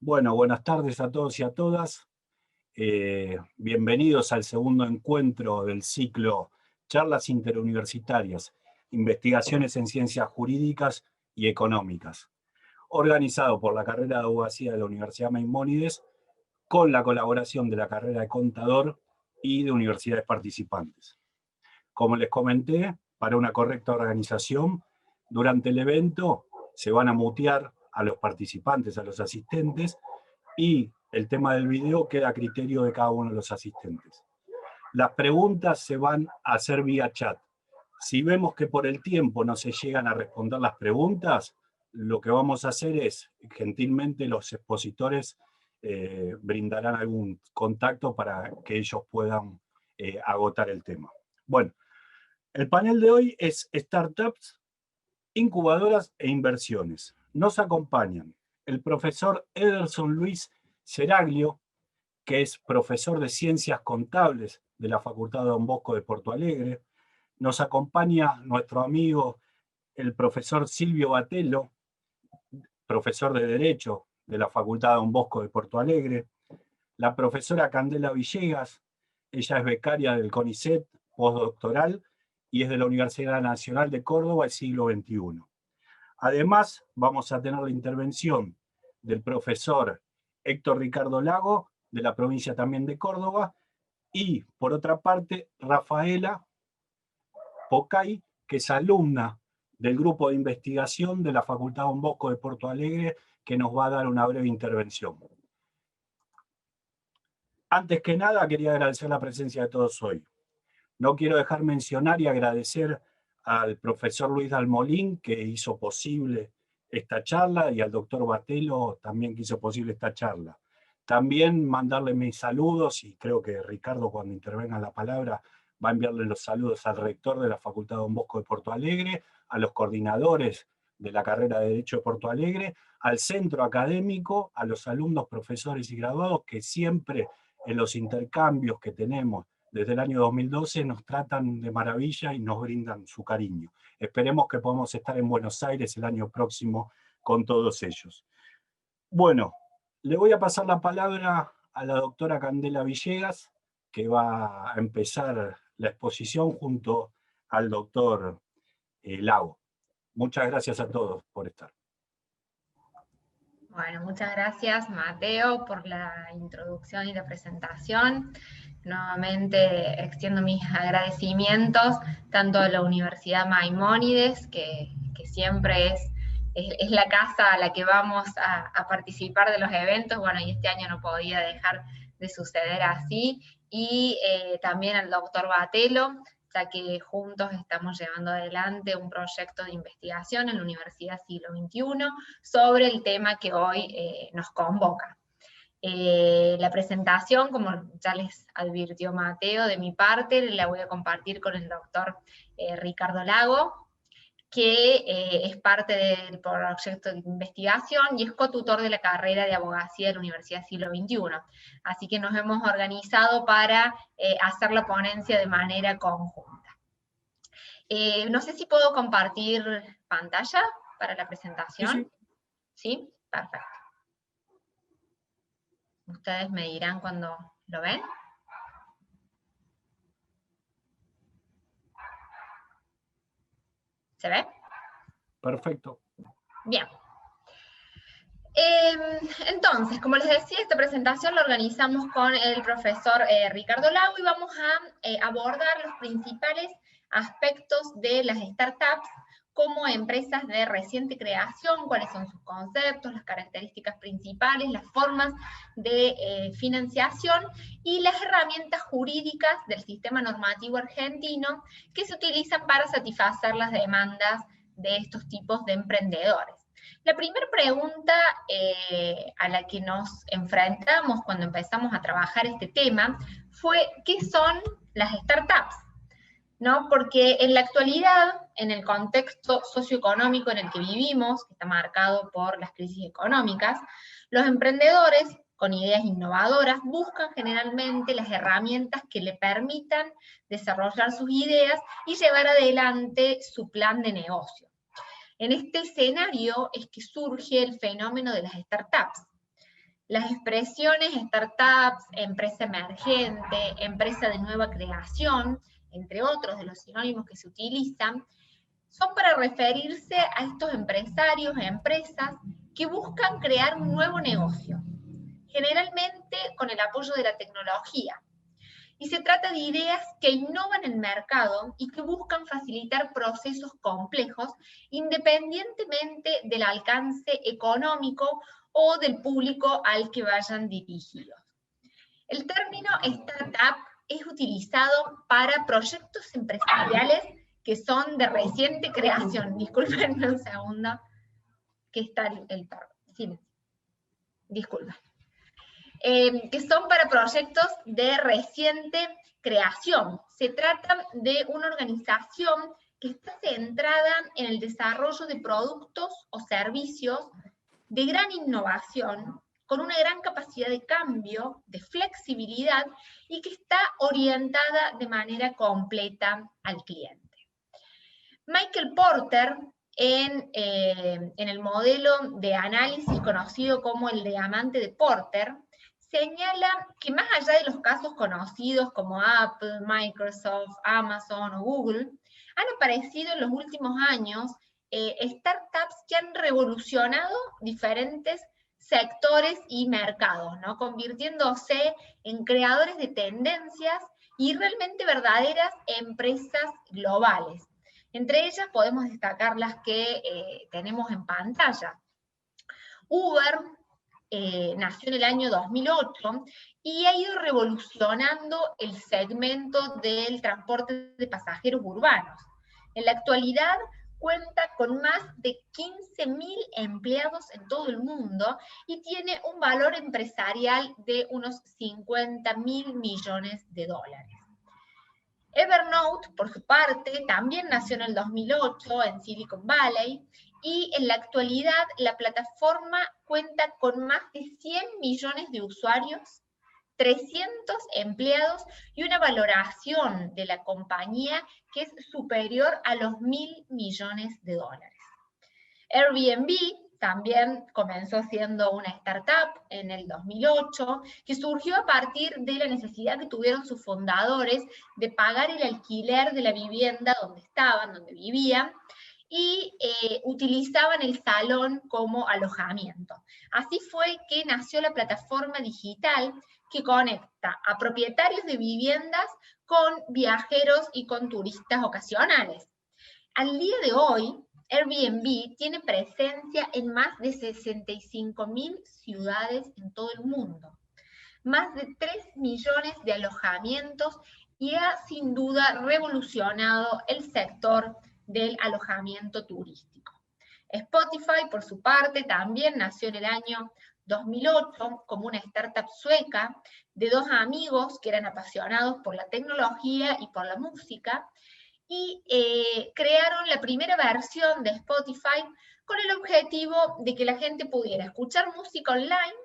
Bueno, buenas tardes a todos y a todas. Bienvenidos al segundo encuentro del ciclo Charlas Interuniversitarias, Investigaciones en Ciencias Jurídicas y Económicas, organizado por la carrera de Abogacía de la Universidad Maimónides, con la colaboración de la carrera de Contador y de universidades participantes. Como les comenté, para una correcta organización, durante el evento se van a mutear a los participantes, a los asistentes, y el tema del video queda a criterio de cada uno de los asistentes. Las preguntas se van a hacer vía chat. Si vemos que por el tiempo no se llegan a responder las preguntas, lo que vamos a hacer es, gentilmente los expositores brindarán algún contacto para que ellos puedan agotar el tema. Bueno, el panel de hoy es Startups, Incubadoras e Inversiones. Nos acompañan el profesor Ederson Luis Seraglio, que es profesor de Ciencias Contables de la Facultad de Don Bosco de Porto Alegre. Nos acompaña nuestro amigo, el profesor Silvio Batelo, profesor de Derecho de la Facultad de Don Bosco de Porto Alegre. La profesora Candela Villegas, ella es becaria del CONICET, postdoctoral, y es de la Universidad Nacional de Córdoba del siglo XXI. Además, vamos a tener la intervención del profesor Héctor Ricardo Lago, de la provincia también de Córdoba, y por otra parte, Rafaela Pocay, que es alumna del grupo de investigación de la Facultad Don Bosco de Porto Alegre, que nos va a dar una breve intervención. Antes que nada, quería agradecer la presencia de todos hoy. No quiero dejar mencionar y agradecer al profesor Luis Dalmolín, que hizo posible esta charla, y al doctor Batelo también que hizo posible esta charla. También mandarle mis saludos, y creo que Ricardo, cuando intervenga la palabra, va a enviarle los saludos al rector de la Facultad Don Bosco de Porto Alegre, a los coordinadores de la carrera de Derecho de Porto Alegre, al centro académico, a los alumnos, profesores y graduados que siempre en los intercambios que tenemos desde el año 2012 nos tratan de maravilla y nos brindan su cariño. Esperemos que podamos estar en Buenos Aires el año próximo con todos ellos. Bueno, le voy a pasar la palabra a la doctora Candela Villegas, que va a empezar la exposición junto al doctor Lago. Muchas gracias a todos por estar. Bueno, muchas gracias, Mateo, por la introducción y la presentación. Nuevamente extiendo mis agradecimientos tanto a la Universidad Maimónides, que siempre es la casa a la que vamos a participar de los eventos, bueno, y este año no podía dejar de suceder así, y también al doctor Batelo, ya que juntos estamos llevando adelante un proyecto de investigación en la Universidad Siglo XXI sobre el tema que hoy nos convoca. La presentación, como ya les advirtió Mateo, de mi parte, la voy a compartir con el doctor Ricardo Lago, que es parte del proyecto de investigación y es cotutor de la carrera de abogacía de la Universidad Siglo XXI. Así que nos hemos organizado para hacer la ponencia de manera conjunta. No sé si puedo compartir pantalla para la presentación. ¿Sí? Perfecto. Ustedes me dirán cuando lo ven. ¿Se ve? Perfecto. Bien. Entonces, como les decía, esta presentación la organizamos con el profesor Ricardo Lago y vamos a abordar los principales aspectos de las startups como empresas de reciente creación, cuáles son sus conceptos, las características principales, las formas de financiación y las herramientas jurídicas del sistema normativo argentino que se utilizan para satisfacer las demandas de estos tipos de emprendedores. La primera pregunta a la que nos enfrentamos cuando empezamos a trabajar este tema fue ¿qué son las startups? ¿No? Porque en la actualidad, en el contexto socioeconómico en el que vivimos, que está marcado por las crisis económicas, los emprendedores con ideas innovadoras buscan generalmente las herramientas que le permitan desarrollar sus ideas y llevar adelante su plan de negocio. En este escenario es que surge el fenómeno de las startups. Las expresiones startups, empresa emergente, empresa de nueva creación, entre otros de los sinónimos que se utilizan, son para referirse a estos empresarios, empresas que buscan crear un nuevo negocio, generalmente con el apoyo de la tecnología. Y se trata de ideas que innovan el mercado y que buscan facilitar procesos complejos independientemente del alcance económico o del público al que vayan dirigidos. El término startup es utilizado para proyectos empresariales que son de reciente creación. Disculpen un segundo, que está el perro. Sí, disculpen. Que son para proyectos de reciente creación. Se trata de una organización que está centrada en el desarrollo de productos o servicios de gran innovación, con una gran capacidad de cambio, de flexibilidad, y que está orientada de manera completa al cliente. Michael Porter, en el modelo de análisis conocido como el diamante de Porter, señala que más allá de los casos conocidos como Apple, Microsoft, Amazon o Google, han aparecido en los últimos años startups que han revolucionado diferentes sectores y mercados, ¿no? Convirtiéndose en creadores de tendencias y realmente verdaderas empresas globales. Entre ellas podemos destacar las que tenemos en pantalla. Uber nació en el año 2008 y ha ido revolucionando el segmento del transporte de pasajeros urbanos. En la actualidad cuenta con más de 15.000 empleados en todo el mundo y tiene un valor empresarial de unos 50.000 millones de dólares. Evernote, por su parte, también nació en el 2008 en Silicon Valley, y en la actualidad la plataforma cuenta con más de 100 millones de usuarios, 300 empleados y una valoración de la compañía que es superior a los 1.000 millones de dólares. Airbnb también comenzó siendo una startup en el 2008, que surgió a partir de la necesidad que tuvieron sus fundadores de pagar el alquiler de la vivienda donde estaban, donde vivían, y utilizaban el salón como alojamiento. Así fue que nació la plataforma digital que conecta a propietarios de viviendas con viajeros y con turistas ocasionales. Al día de hoy, Airbnb tiene presencia en más de 65.000 ciudades en todo el mundo, más de 3 millones de alojamientos, y ha sin duda revolucionado el sector del alojamiento turístico. Spotify, por su parte, también nació en el año 2008 como una startup sueca de dos amigos que eran apasionados por la tecnología y por la música, y crearon la primera versión de Spotify con el objetivo de que la gente pudiera escuchar música online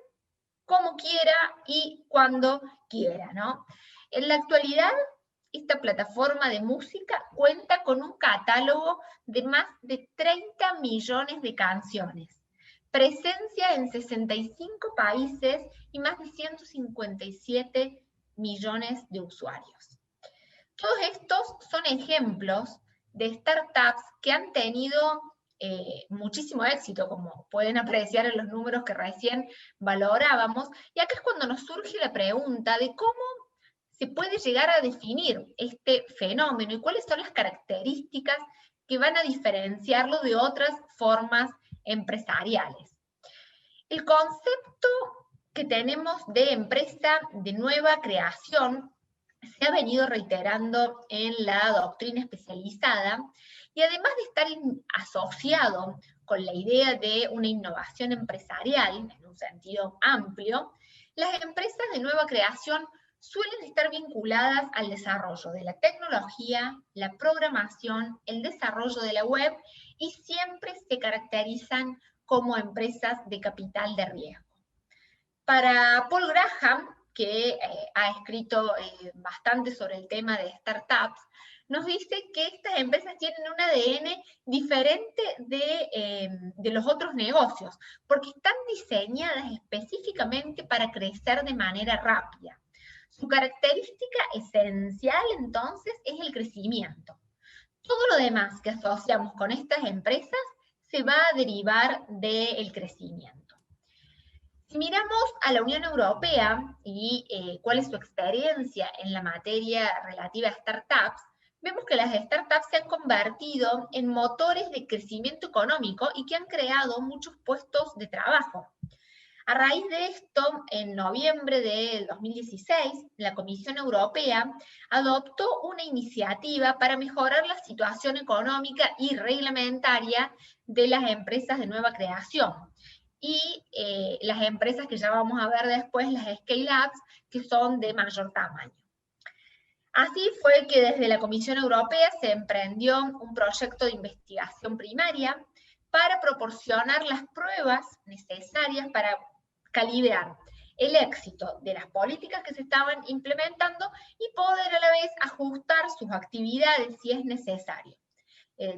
como quiera y cuando quiera, ¿no? En la actualidad, esta plataforma de música cuenta con un catálogo de más de 30 millones de canciones, presencia en 65 países y más de 157 millones de usuarios. Todos estos son ejemplos de startups que han tenido muchísimo éxito, como pueden apreciar en los números que recién valorábamos, y acá es cuando nos surge la pregunta de cómo se puede llegar a definir este fenómeno y cuáles son las características que van a diferenciarlo de otras formas empresariales. El concepto que tenemos de empresa de nueva creación se ha venido reiterando en la doctrina especializada, y además de estar asociado con la idea de una innovación empresarial en un sentido amplio, las empresas de nueva creación suelen estar vinculadas al desarrollo de la tecnología, la programación, el desarrollo de la web, y siempre se caracterizan como empresas de capital de riesgo. Para Paul Graham, que ha escrito bastante sobre el tema de startups, nos dice que estas empresas tienen un ADN diferente de los otros negocios, porque están diseñadas específicamente para crecer de manera rápida. Su característica esencial, entonces, es el crecimiento. Todo lo demás que asociamos con estas empresas se va a derivar del crecimiento. Si miramos a la Unión Europea y cuál es su experiencia en la materia relativa a startups, vemos que las startups se han convertido en motores de crecimiento económico y que han creado muchos puestos de trabajo. A raíz de esto, en noviembre del 2016, la Comisión Europea adoptó una iniciativa para mejorar la situación económica y reglamentaria de las empresas de nueva creación y las empresas que ya vamos a ver después, las scale-ups, que son de mayor tamaño. Así fue que desde la Comisión Europea se emprendió un proyecto de investigación primaria para proporcionar las pruebas necesarias para calibrar el éxito de las políticas que se estaban implementando y poder a la vez ajustar sus actividades si es necesario.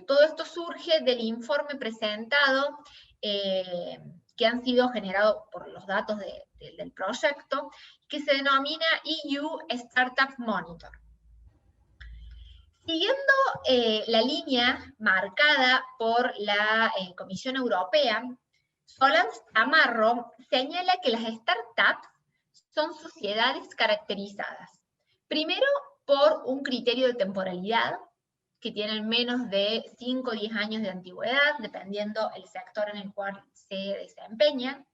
Todo esto surge del informe presentado que han sido generados por los datos del proyecto, que se denomina EU Startup Monitor. Siguiendo la línea marcada por la Comisión Europea, Solans Amarro señala que las startups son sociedades caracterizadas, primero por un criterio de temporalidad, que tienen menos de 5 o 10 años de antigüedad, dependiendo el sector en el cual se desempeñan.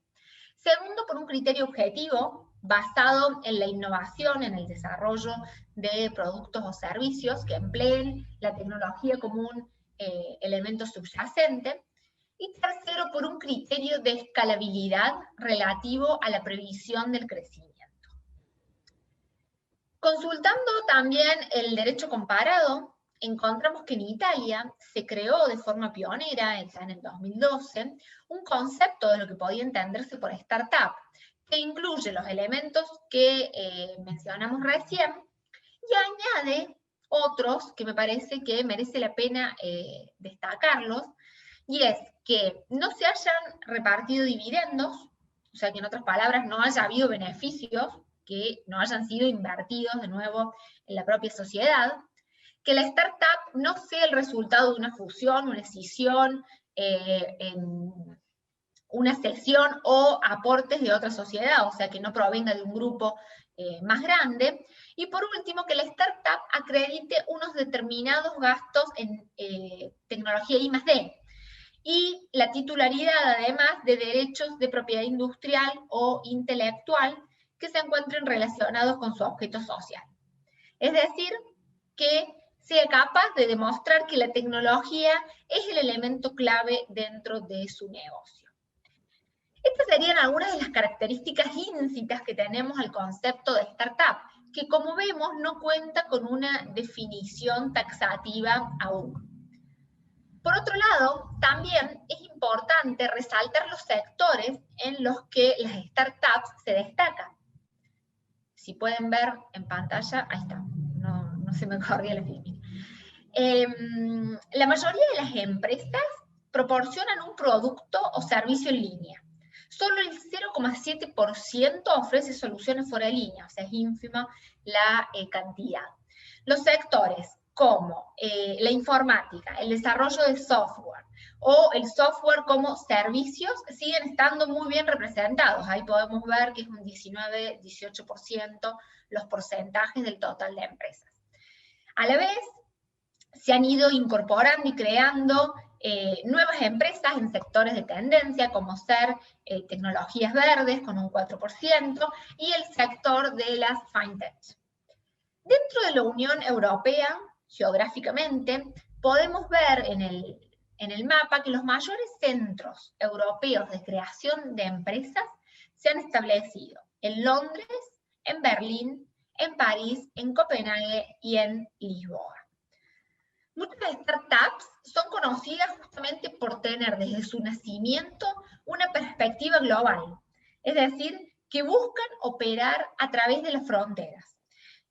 Segundo, por un criterio objetivo, basado en la innovación, en el desarrollo de productos o servicios que empleen la tecnología como un elemento subyacente. Y tercero, por un criterio de escalabilidad relativo a la previsión del crecimiento. Consultando también el derecho comparado, encontramos que en Italia se creó de forma pionera, ya en el 2012, un concepto de lo que podía entenderse por startup, que incluye los elementos que mencionamos recién y añade otros que me parece que merece la pena destacarlos, y es que no se hayan repartido dividendos, o sea que en otras palabras no haya habido beneficios que no hayan sido invertidos de nuevo en la propia sociedad, que la startup no sea el resultado de una fusión, una escisión, una cesión o aportes de otra sociedad, o sea que no provenga de un grupo más grande. Y por último, que la startup acredite unos determinados gastos en tecnología I+D, y la titularidad además de derechos de propiedad industrial o intelectual que se encuentren relacionados con su objeto social. Es decir, que sea capaz de demostrar que la tecnología es el elemento clave dentro de su negocio. Estas serían algunas de las características íncitas que tenemos al concepto de startup, que como vemos no cuenta con una definición taxativa aún. Por otro lado, también es importante resaltar los sectores en los que las startups se destacan. Si pueden ver en pantalla, ahí está, no se me corría la filmina. La mayoría de las empresas proporcionan un producto o servicio en línea. Solo el 0,7% ofrece soluciones fuera de línea, o sea, es ínfima la cantidad. Los sectores como la informática, el desarrollo de software o el software como servicios siguen estando muy bien representados. Ahí podemos ver que es un 19-18% los porcentajes del total de empresas. A la vez, se han ido incorporando y creando nuevas empresas en sectores de tendencia, como ser tecnologías verdes con un 4%, y el sector de las fintech. Dentro de la Unión Europea, geográficamente, podemos ver en el mapa que los mayores centros europeos de creación de empresas se han establecido en Londres, en Berlín, en París, en Copenhague y en Lisboa. Muchas startups son conocidas justamente por tener desde su nacimiento una perspectiva global, es decir, que buscan operar a través de las fronteras,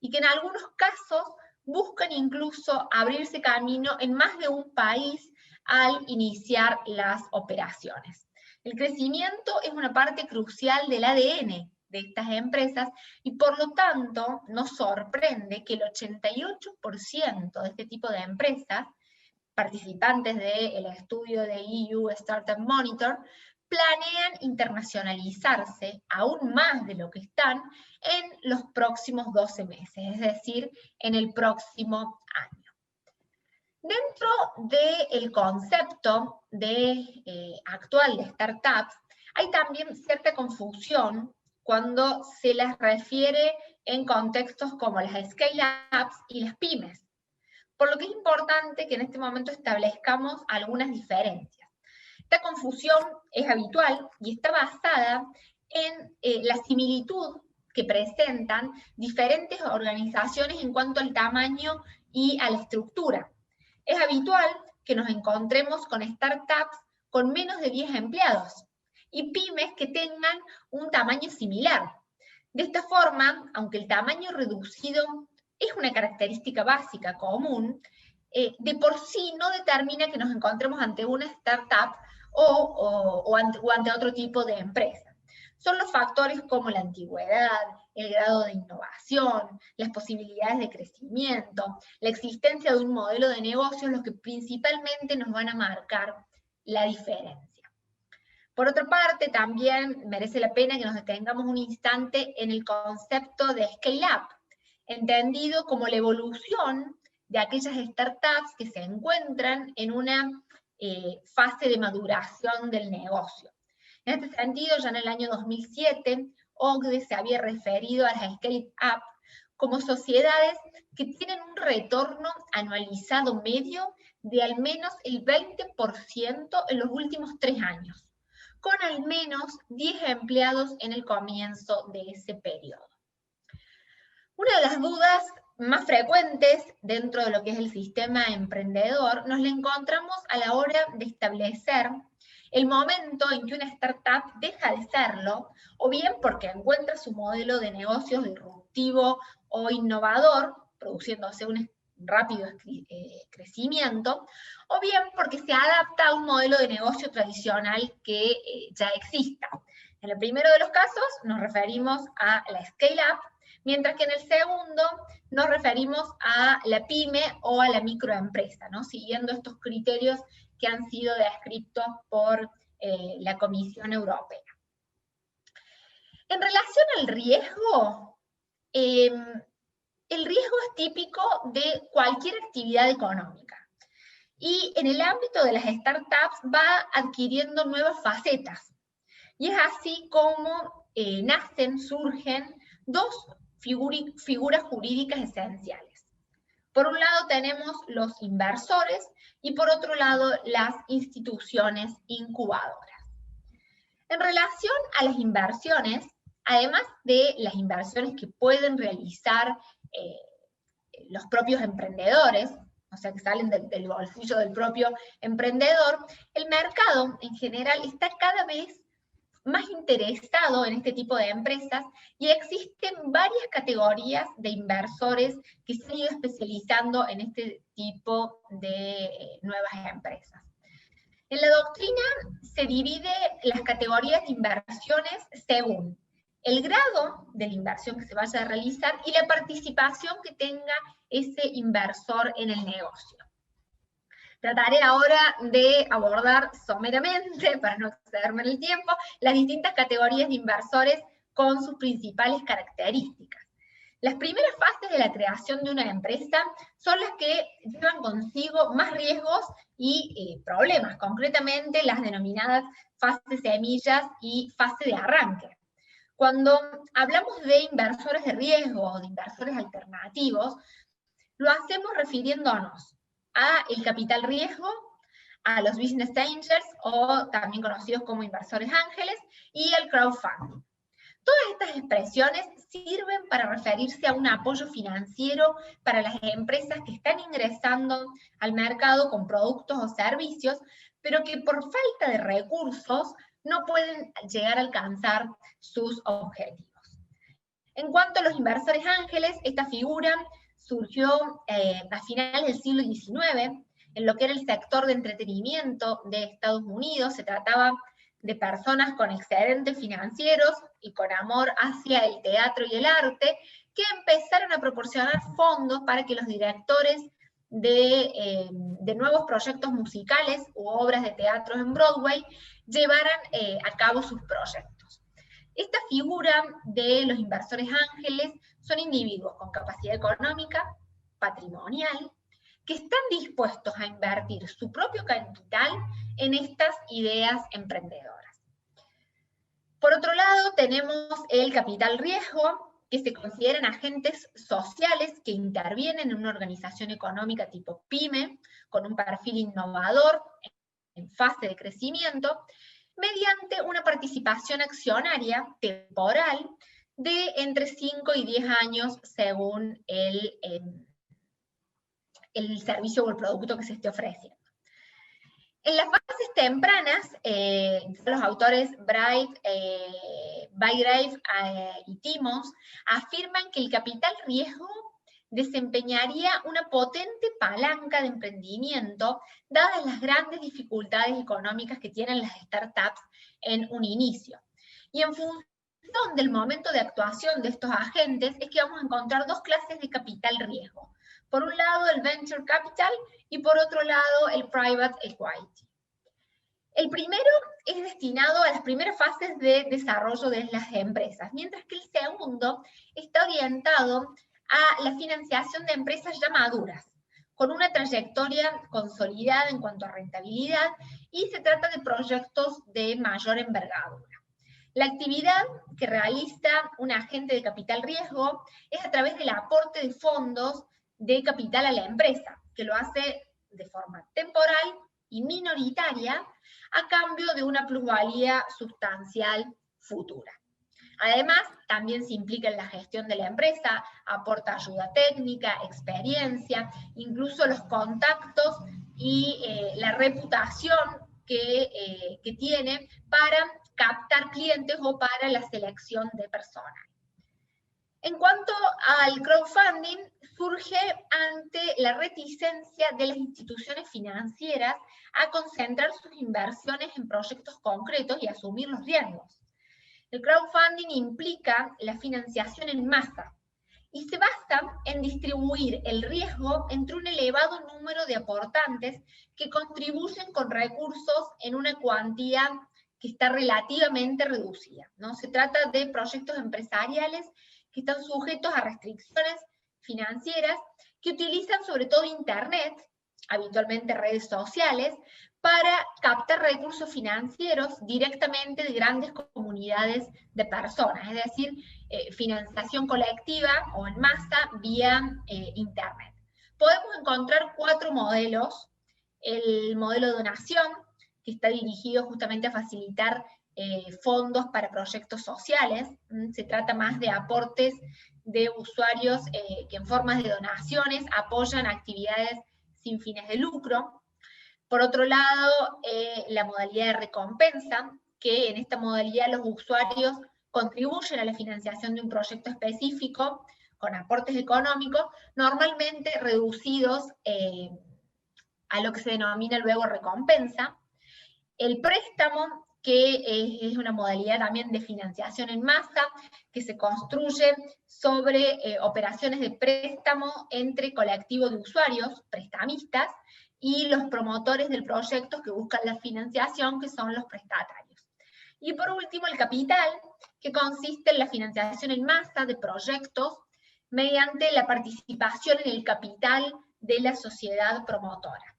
y que en algunos casos buscan incluso abrirse camino en más de un país al iniciar las operaciones. El crecimiento es una parte crucial del ADN de estas empresas y por lo tanto nos sorprende que el 88% de este tipo de empresas, participantes del estudio de EU Startup Monitor, planean internacionalizarse aún más de lo que están en los próximos 12 meses, es decir, en el próximo año. Dentro del concepto actual de startups, hay también cierta confusión cuando se las refiere en contextos como las scale-ups y las pymes, por lo que es importante que en este momento establezcamos algunas diferencias. Esta confusión es habitual y está basada en la similitud que presentan diferentes organizaciones en cuanto al tamaño y a la estructura. Es habitual que nos encontremos con startups con menos de 10 empleados y pymes que tengan un tamaño similar. De esta forma, aunque el tamaño reducido es una característica básica común, de por sí no determina que nos encontremos ante una startup o ante otro tipo de empresa. Son los factores como la antigüedad, el grado de innovación, las posibilidades de crecimiento, la existencia de un modelo de negocio, los que principalmente nos van a marcar la diferencia. Por otra parte, también merece la pena que nos detengamos un instante en el concepto de scale-up, entendido como la evolución de aquellas startups que se encuentran en una fase de maduración del negocio. En este sentido, ya en el año 2007, OCDE se había referido a las scale-up como sociedades que tienen un retorno anualizado medio de al menos el 20% en los últimos 3 años, con al menos 10 empleados en el comienzo de ese periodo. Una de las dudas más frecuentes dentro de lo que es el sistema emprendedor nos la encontramos a la hora de establecer el momento en que una startup deja de serlo, o bien porque encuentra su modelo de negocios disruptivo o innovador, produciéndose un rápido crecimiento, o bien porque se adapta a un modelo de negocio tradicional que ya exista. En el primero de los casos nos referimos a la scale-up, mientras que en el segundo nos referimos a la pyme o a la microempresa, ¿no? Siguiendo estos criterios que han sido descritos por la Comisión Europea. En relación al riesgo, el riesgo es típico de cualquier actividad económica. Y en el ámbito de las startups va adquiriendo nuevas facetas. Y es así como surgen dos figuras jurídicas esenciales. Por un lado tenemos los inversores y por otro lado las instituciones incubadoras. En relación a las inversiones, además de las inversiones que pueden realizar los propios emprendedores, o sea, que salen del bolsillo del propio emprendedor, el mercado en general está cada vez más interesado en este tipo de empresas y existen varias categorías de inversores que se han ido especializando en este tipo de nuevas empresas. En la doctrina se divide las categorías de inversiones según el grado de la inversión que se vaya a realizar y la participación que tenga ese inversor en el negocio. Trataré ahora de abordar someramente, para no excederme en el tiempo, las distintas categorías de inversores con sus principales características. Las primeras fases de la creación de una empresa son las que llevan consigo más riesgos y problemas, concretamente las denominadas fases semillas y fase de arranque. Cuando hablamos de inversores de riesgo o de inversores alternativos, lo hacemos refiriéndonos a el capital riesgo, a los business angels, o también conocidos como inversores ángeles, y el crowdfunding. Todas estas expresiones sirven para referirse a un apoyo financiero para las empresas que están ingresando al mercado con productos o servicios, pero que por falta de recursos no pueden llegar a alcanzar sus objetivos. En cuanto a los inversores ángeles, esta figura surgió a finales del siglo XIX, en lo que era el sector de entretenimiento de Estados Unidos. Se trataba de personas con excedentes financieros y con amor hacia el teatro y el arte, que empezaron a proporcionar fondos para que los directores de nuevos proyectos musicales u obras de teatro en Broadway llevaran a cabo sus proyectos. Esta figura de los inversores ángeles son individuos con capacidad económica, patrimonial, que están dispuestos a invertir su propio capital en estas ideas emprendedoras. Por otro lado, tenemos el capital riesgo, que se consideran agentes sociales que intervienen en una organización económica tipo PYME, con un perfil innovador en fase de crecimiento, mediante una participación accionaria temporal de entre 5 y 10 años según el servicio o el producto que se esté ofreciendo. En las fases tempranas, los autores Bygrave y Timmons afirman que el capital riesgo desempeñaría una potente palanca de emprendimiento, dadas las grandes dificultades económicas que tienen las startups en un inicio. Y en función del momento de actuación de estos agentes, es que vamos a encontrar dos clases de capital riesgo. Por un lado, el venture capital, y por otro lado, el private equity. El primero es destinado a las primeras fases de desarrollo de las empresas, mientras que el segundo está orientado a la financiación de empresas ya maduras, con una trayectoria consolidada en cuanto a rentabilidad, y se trata de proyectos de mayor envergadura. La actividad que realiza un agente de capital riesgo es a través del aporte de fondos de capital a la empresa, que lo hace de forma temporal y minoritaria, a cambio de una plusvalía sustancial futura. Además, también se implica en la gestión de la empresa, aporta ayuda técnica, experiencia, incluso los contactos y la reputación que tiene para captar clientes o para la selección de personas. En cuanto al crowdfunding, surge ante la reticencia de las instituciones financieras a concentrar sus inversiones en proyectos concretos y asumir los riesgos. El crowdfunding implica la financiación en masa y se basa en distribuir el riesgo entre un elevado número de aportantes que contribuyen con recursos en una cuantía que está relativamente reducida, ¿no? Se trata de proyectos empresariales que están sujetos a restricciones financieras, que utilizan sobre todo Internet, habitualmente redes sociales, para captar recursos financieros directamente de grandes comunidades de personas, es decir, financiación colectiva o en masa vía Internet. Podemos encontrar 4 modelos. El modelo de donación, que está dirigido justamente a facilitar fondos para proyectos sociales. Se trata más de aportes de usuarios que en formas de donaciones apoyan actividades sin fines de lucro. Por otro lado, la modalidad de recompensa, que en esta modalidad los usuarios contribuyen a la financiación de un proyecto específico con aportes económicos, normalmente reducidos a lo que se denomina luego recompensa. El préstamo, que es una modalidad también de financiación en masa, que se construye sobre operaciones de préstamo entre colectivos de usuarios, prestamistas, y los promotores del proyecto que buscan la financiación, que son los prestatarios. Y por último, el capital, que consiste en la financiación en masa de proyectos mediante la participación en el capital de la sociedad promotora.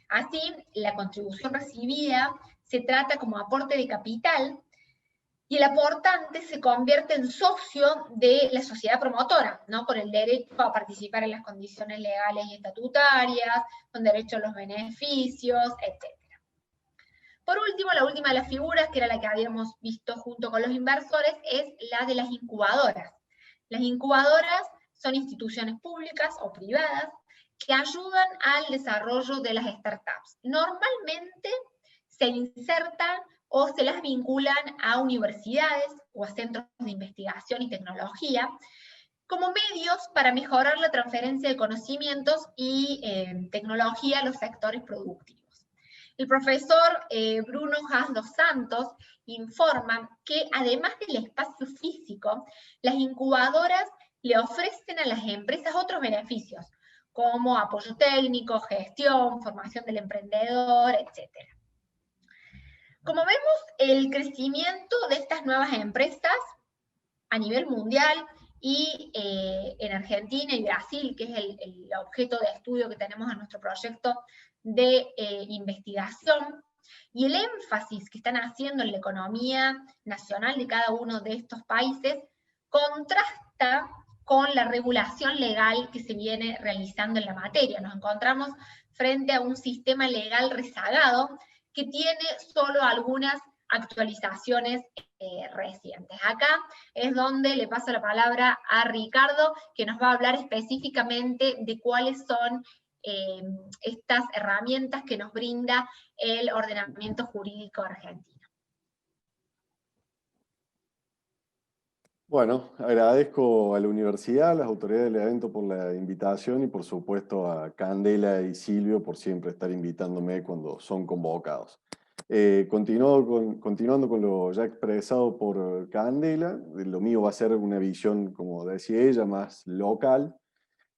Así, la contribución recibida se trata como aporte de capital y el aportante se convierte en socio de la sociedad promotora, ¿no? Con el derecho a participar en las condiciones legales y estatutarias, con derecho a los beneficios, etc. Por último, la última de las figuras, que era la que habíamos visto junto con los inversores, es la de las incubadoras. Las incubadoras son instituciones públicas o privadas que ayudan al desarrollo de las startups. Normalmente se insertan o se las vinculan a universidades o a centros de investigación y tecnología, como medios para mejorar la transferencia de conocimientos y tecnología a los sectores productivos. El profesor Bruno Haas dos Santos informa que además del espacio físico, las incubadoras le ofrecen a las empresas otros beneficios, como apoyo técnico, gestión, formación del emprendedor, etc. Como vemos, el crecimiento de estas nuevas empresas a nivel mundial y en Argentina y Brasil, que es el objeto de estudio que tenemos en nuestro proyecto de investigación, y el énfasis que están haciendo en la economía nacional de cada uno de estos países, contrasta con la regulación legal que se viene realizando en la materia. Nos encontramos frente a un sistema legal rezagado que tiene solo algunas actualizaciones recientes. Acá es donde le paso la palabra a Ricardo, que nos va a hablar específicamente de cuáles son estas herramientas que nos brinda el ordenamiento jurídico argentino. Bueno, agradezco a la universidad, a las autoridades del evento por la invitación y por supuesto a Candela y Silvio por siempre estar invitándome cuando son convocados. Continuando con lo ya expresado por Candela, lo mío va a ser una visión, como decía ella, más local.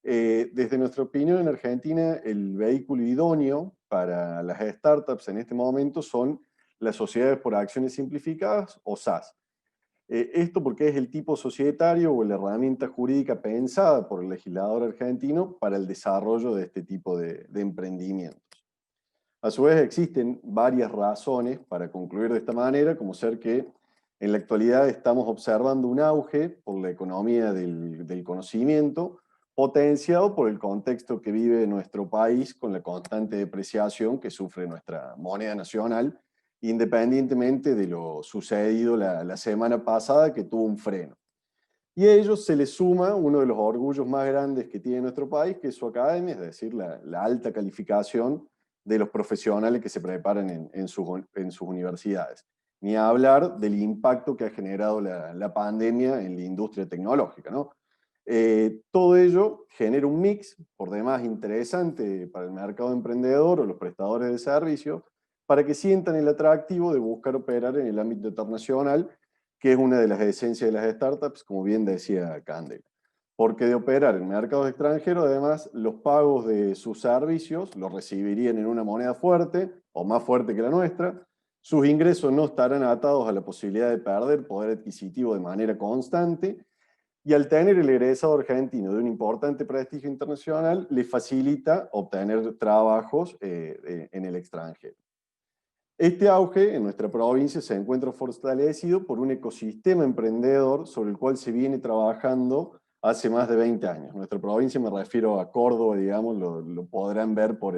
Desde nuestra opinión en Argentina, el vehículo idóneo para las startups en este momento son las sociedades por acciones simplificadas o SAS. Esto porque es el tipo societario o la herramienta jurídica pensada por el legislador argentino para el desarrollo de este tipo de emprendimientos. A su vez existen varias razones para concluir de esta manera, como ser que en la actualidad estamos observando un auge por la economía del conocimiento, potenciado por el contexto que vive nuestro país con la constante depreciación que sufre nuestra moneda nacional, independientemente de lo sucedido la semana pasada, que tuvo un freno. Y a ellos se les suma uno de los orgullos más grandes que tiene nuestro país, que es su academia, es decir, la alta calificación de los profesionales que se preparan en sus universidades. Ni a hablar del impacto que ha generado la pandemia en la industria tecnológica, ¿no? Todo ello genera un mix, por demás interesante para el mercado emprendedor o los prestadores de servicios, para que sientan el atractivo de buscar operar en el ámbito internacional, que es una de las esencias de las startups, como bien decía Candela. Porque de operar en mercados extranjeros, además, los pagos de sus servicios los recibirían en una moneda fuerte, o más fuerte que la nuestra, sus ingresos no estarán atados a la posibilidad de perder poder adquisitivo de manera constante, y al tener el egresado argentino de un importante prestigio internacional, le facilita obtener trabajos en el extranjero. Este auge en nuestra provincia se encuentra fortalecido por un ecosistema emprendedor sobre el cual se viene trabajando hace más de 20 años. Nuestra provincia, me refiero a Córdoba, digamos, lo podrán ver por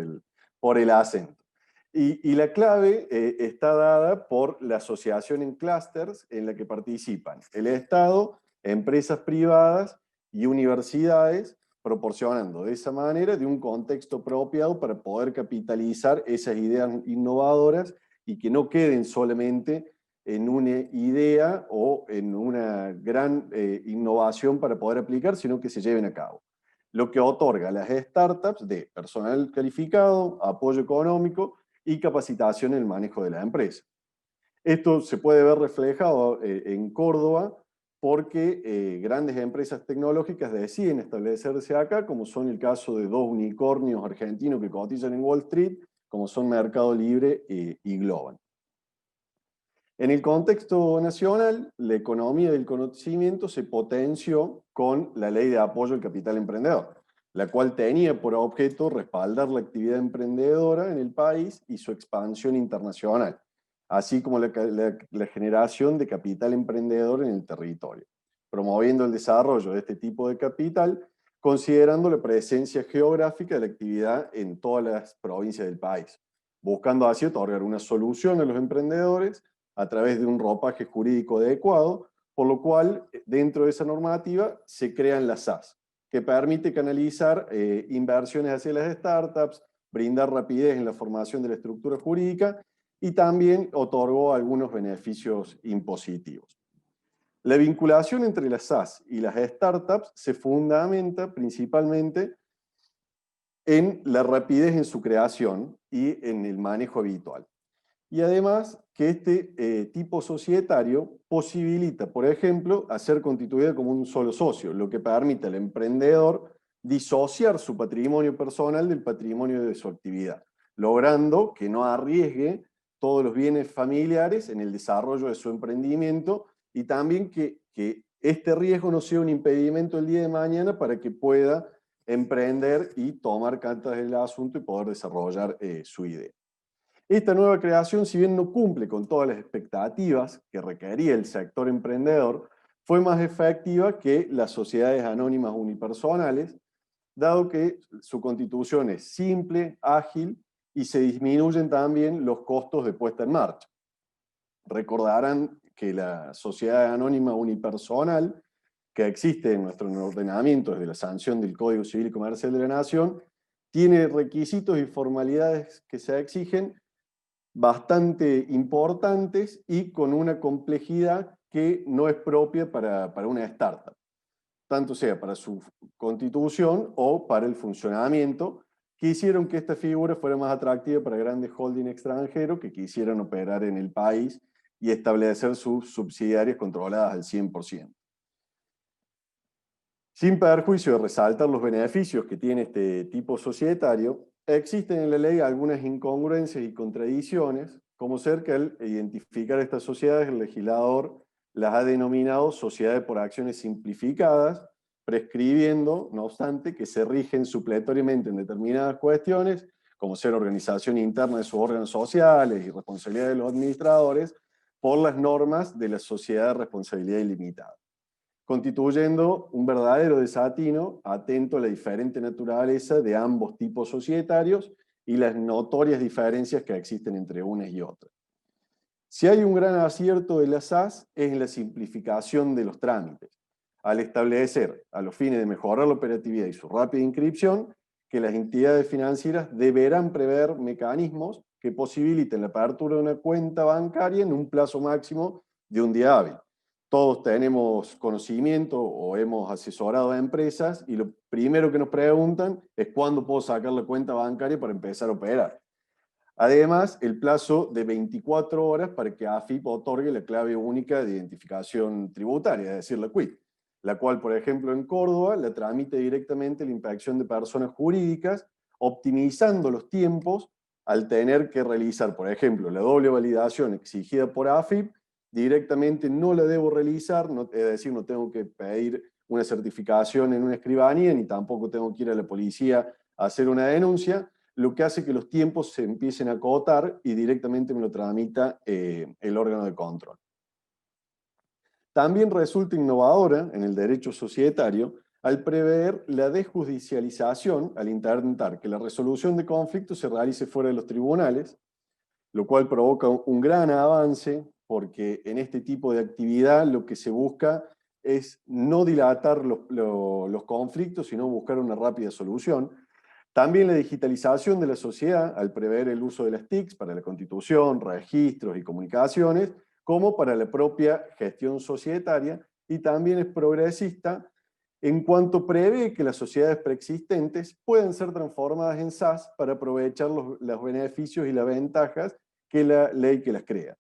el acento. Y la clave está dada por la asociación en clústeres en la que participan el Estado, empresas privadas y universidades, proporcionando de esa manera de un contexto apropiado para poder capitalizar esas ideas innovadoras y que no queden solamente en una idea o en una gran innovación para poder aplicar, sino que se lleven a cabo. Lo que otorga a las startups de personal calificado, apoyo económico y capacitación en el manejo de la empresa. Esto se puede ver reflejado en Córdoba porque grandes empresas tecnológicas deciden establecerse acá, como son el caso de dos unicornios argentinos que cotizan en Wall Street, como son Mercado Libre y Globant. En el contexto nacional, la economía del conocimiento se potenció con la Ley de Apoyo al Capital Emprendedor, la cual tenía por objeto respaldar la actividad emprendedora en el país y su expansión internacional, así como la generación de capital emprendedor en el territorio, promoviendo el desarrollo de este tipo de capital, considerando la presencia geográfica de la actividad en todas las provincias del país, buscando así otorgar una solución a los emprendedores a través de un ropaje jurídico adecuado, por lo cual, dentro de esa normativa, se crean las SAS, que permite canalizar inversiones hacia las startups, brindar rapidez en la formación de la estructura jurídica y también otorgó algunos beneficios impositivos. La vinculación entre las SAS y las startups se fundamenta principalmente en la rapidez en su creación y en el manejo habitual. Y además que este tipo societario posibilita, por ejemplo, ser constituida como un solo socio, lo que permite al emprendedor disociar su patrimonio personal del patrimonio de su actividad, logrando que no arriesgue todos los bienes familiares en el desarrollo de su emprendimiento y también que este riesgo no sea un impedimento el día de mañana para que pueda emprender y tomar cartas del asunto y poder desarrollar su idea. Esta nueva creación, si bien no cumple con todas las expectativas que requería el sector emprendedor, fue más efectiva que las sociedades anónimas unipersonales, dado que su constitución es simple, ágil y se disminuyen también los costos de puesta en marcha. Recordarán que la sociedad anónima unipersonal, que existe en nuestro ordenamiento desde la sanción del Código Civil y Comercial de la Nación, tiene requisitos y formalidades que se exigen bastante importantes y con una complejidad que no es propia para una startup, tanto sea para su constitución o para el funcionamiento, que hicieron que esta figura fuera más atractiva para grandes holdings extranjeros que quisieran operar en el país y establecer sus subsidiarias controladas al 100%. Sin perjuicio de resaltar los beneficios que tiene este tipo societario, existen en la ley algunas incongruencias y contradicciones, como ser que al identificar estas sociedades el legislador las ha denominado sociedades por acciones simplificadas, prescribiendo, no obstante, que se rigen supletoriamente en determinadas cuestiones, como ser organización interna de sus órganos sociales y responsabilidad de los administradores, por las normas de la sociedad de responsabilidad ilimitada, constituyendo un verdadero desatino atento a la diferente naturaleza de ambos tipos societarios y las notorias diferencias que existen entre unas y otras. Si hay un gran acierto de la SAS es en la simplificación de los trámites, al establecer, a los fines de mejorar la operatividad y su rápida inscripción, que las entidades financieras deberán prever mecanismos que posibiliten la apertura de una cuenta bancaria en un plazo máximo de un día hábil. Todos tenemos conocimiento o hemos asesorado a empresas y lo primero que nos preguntan es cuándo puedo sacar la cuenta bancaria para empezar a operar. Además, el plazo de 24 horas para que AFIP otorgue la clave única de identificación tributaria, es decir, la CUIT, la cual, por ejemplo, en Córdoba la tramite directamente la inspección de personas jurídicas, optimizando los tiempos al tener que realizar, por ejemplo, la doble validación exigida por AFIP, directamente no la debo realizar, es decir, no tengo que pedir una certificación en una escribanía, ni tampoco tengo que ir a la policía a hacer una denuncia, lo que hace que los tiempos se empiecen a acotar y directamente me lo tramita el órgano de control. También resulta innovadora en el derecho societario al prever la desjudicialización, al intentar que la resolución de conflictos se realice fuera de los tribunales, lo cual provoca un gran avance porque en este tipo de actividad lo que se busca es no dilatar los conflictos, sino buscar una rápida solución. También la digitalización de la sociedad, al prever el uso de las TICs para la constitución, registros y comunicaciones, como para la propia gestión societaria, y también es progresista en cuanto prevé que las sociedades preexistentes puedan ser transformadas en SAS para aprovechar los beneficios y las ventajas que la ley que las crea.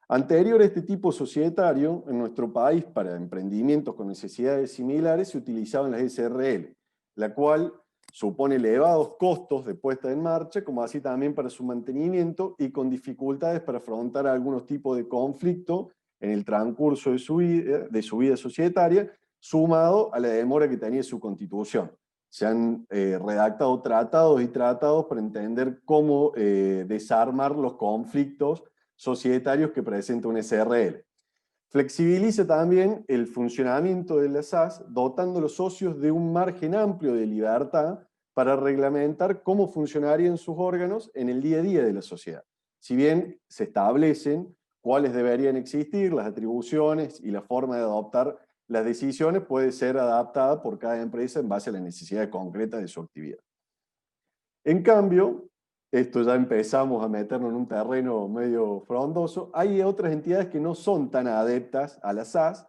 Anterior a este tipo societario, en nuestro país, para emprendimientos con necesidades similares, se utilizaban las SRL, la cual supone elevados costos de puesta en marcha, como así también para su mantenimiento y con dificultades para afrontar algunos tipos de conflicto en el transcurso de su vida societaria, sumado a la demora que tenía su constitución. Se han redactado tratados y tratados para entender cómo desarmar los conflictos societarios que presenta un SRL. Flexibiliza también el funcionamiento de la SAS, dotando a los socios de un margen amplio de libertad para reglamentar cómo funcionarían sus órganos en el día a día de la sociedad. Si bien se establecen cuáles deberían existir, las atribuciones y la forma de adoptar las decisiones puede ser adaptada por cada empresa en base a las necesidades concretas de su actividad. En cambio, esto ya empezamos a meternos en un terreno medio frondoso, hay otras entidades que no son tan adeptas a la SAS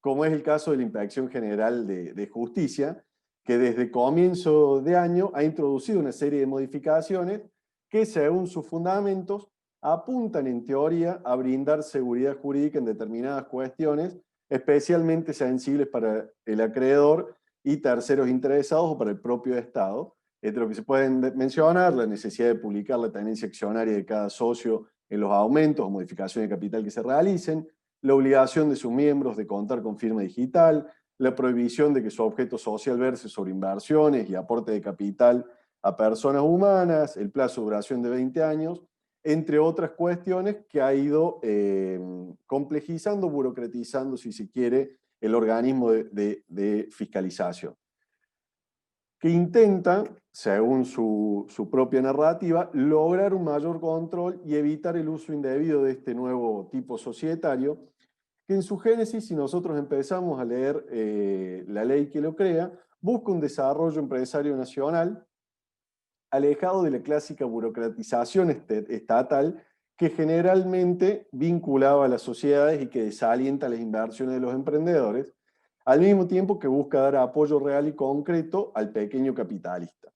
como es el caso de la Inspección General de Justicia, que desde comienzo de año ha introducido una serie de modificaciones que, según sus fundamentos, apuntan en teoría a brindar seguridad jurídica en determinadas cuestiones, especialmente sensibles para el acreedor y terceros interesados o para el propio Estado. Entre lo que se pueden mencionar, la necesidad de publicar la tenencia accionaria de cada socio en los aumentos o modificaciones de capital que se realicen, la obligación de sus miembros de contar con firma digital, la prohibición de que su objeto social verse sobre inversiones y aporte de capital a personas humanas, el plazo de duración de 20 años, entre otras cuestiones que ha ido complejizando, burocratizando, si se quiere, el organismo de fiscalización, que intenta, según su propia narrativa, lograr un mayor control y evitar el uso indebido de este nuevo tipo societario, que en su génesis, si nosotros empezamos a leer la ley que lo crea, busca un desarrollo empresario nacional alejado de la clásica burocratización estatal que generalmente vinculaba a las sociedades y que desalienta las inversiones de los emprendedores, al mismo tiempo que busca dar apoyo real y concreto al pequeño capitalista.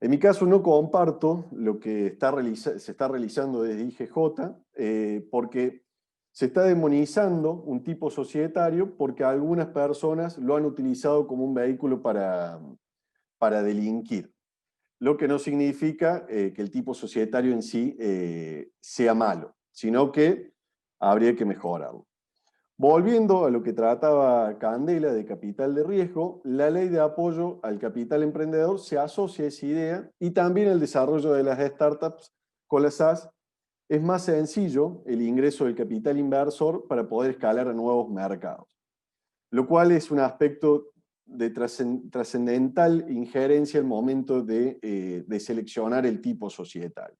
En mi caso no comparto lo que se está realizando desde IGJ, porque se está demonizando un tipo societario porque algunas personas lo han utilizado como un vehículo para delinquir, lo que no significa que el tipo societario en sí sea malo, sino que habría que mejorarlo. Volviendo a lo que trataba Candela de capital de riesgo, la ley de apoyo al capital emprendedor se asocia a esa idea y también el desarrollo de las startups con las SAS. Es más sencillo el ingreso del capital inversor para poder escalar a nuevos mercados, lo cual es un aspecto de trascendental injerencia al momento de seleccionar el tipo societario.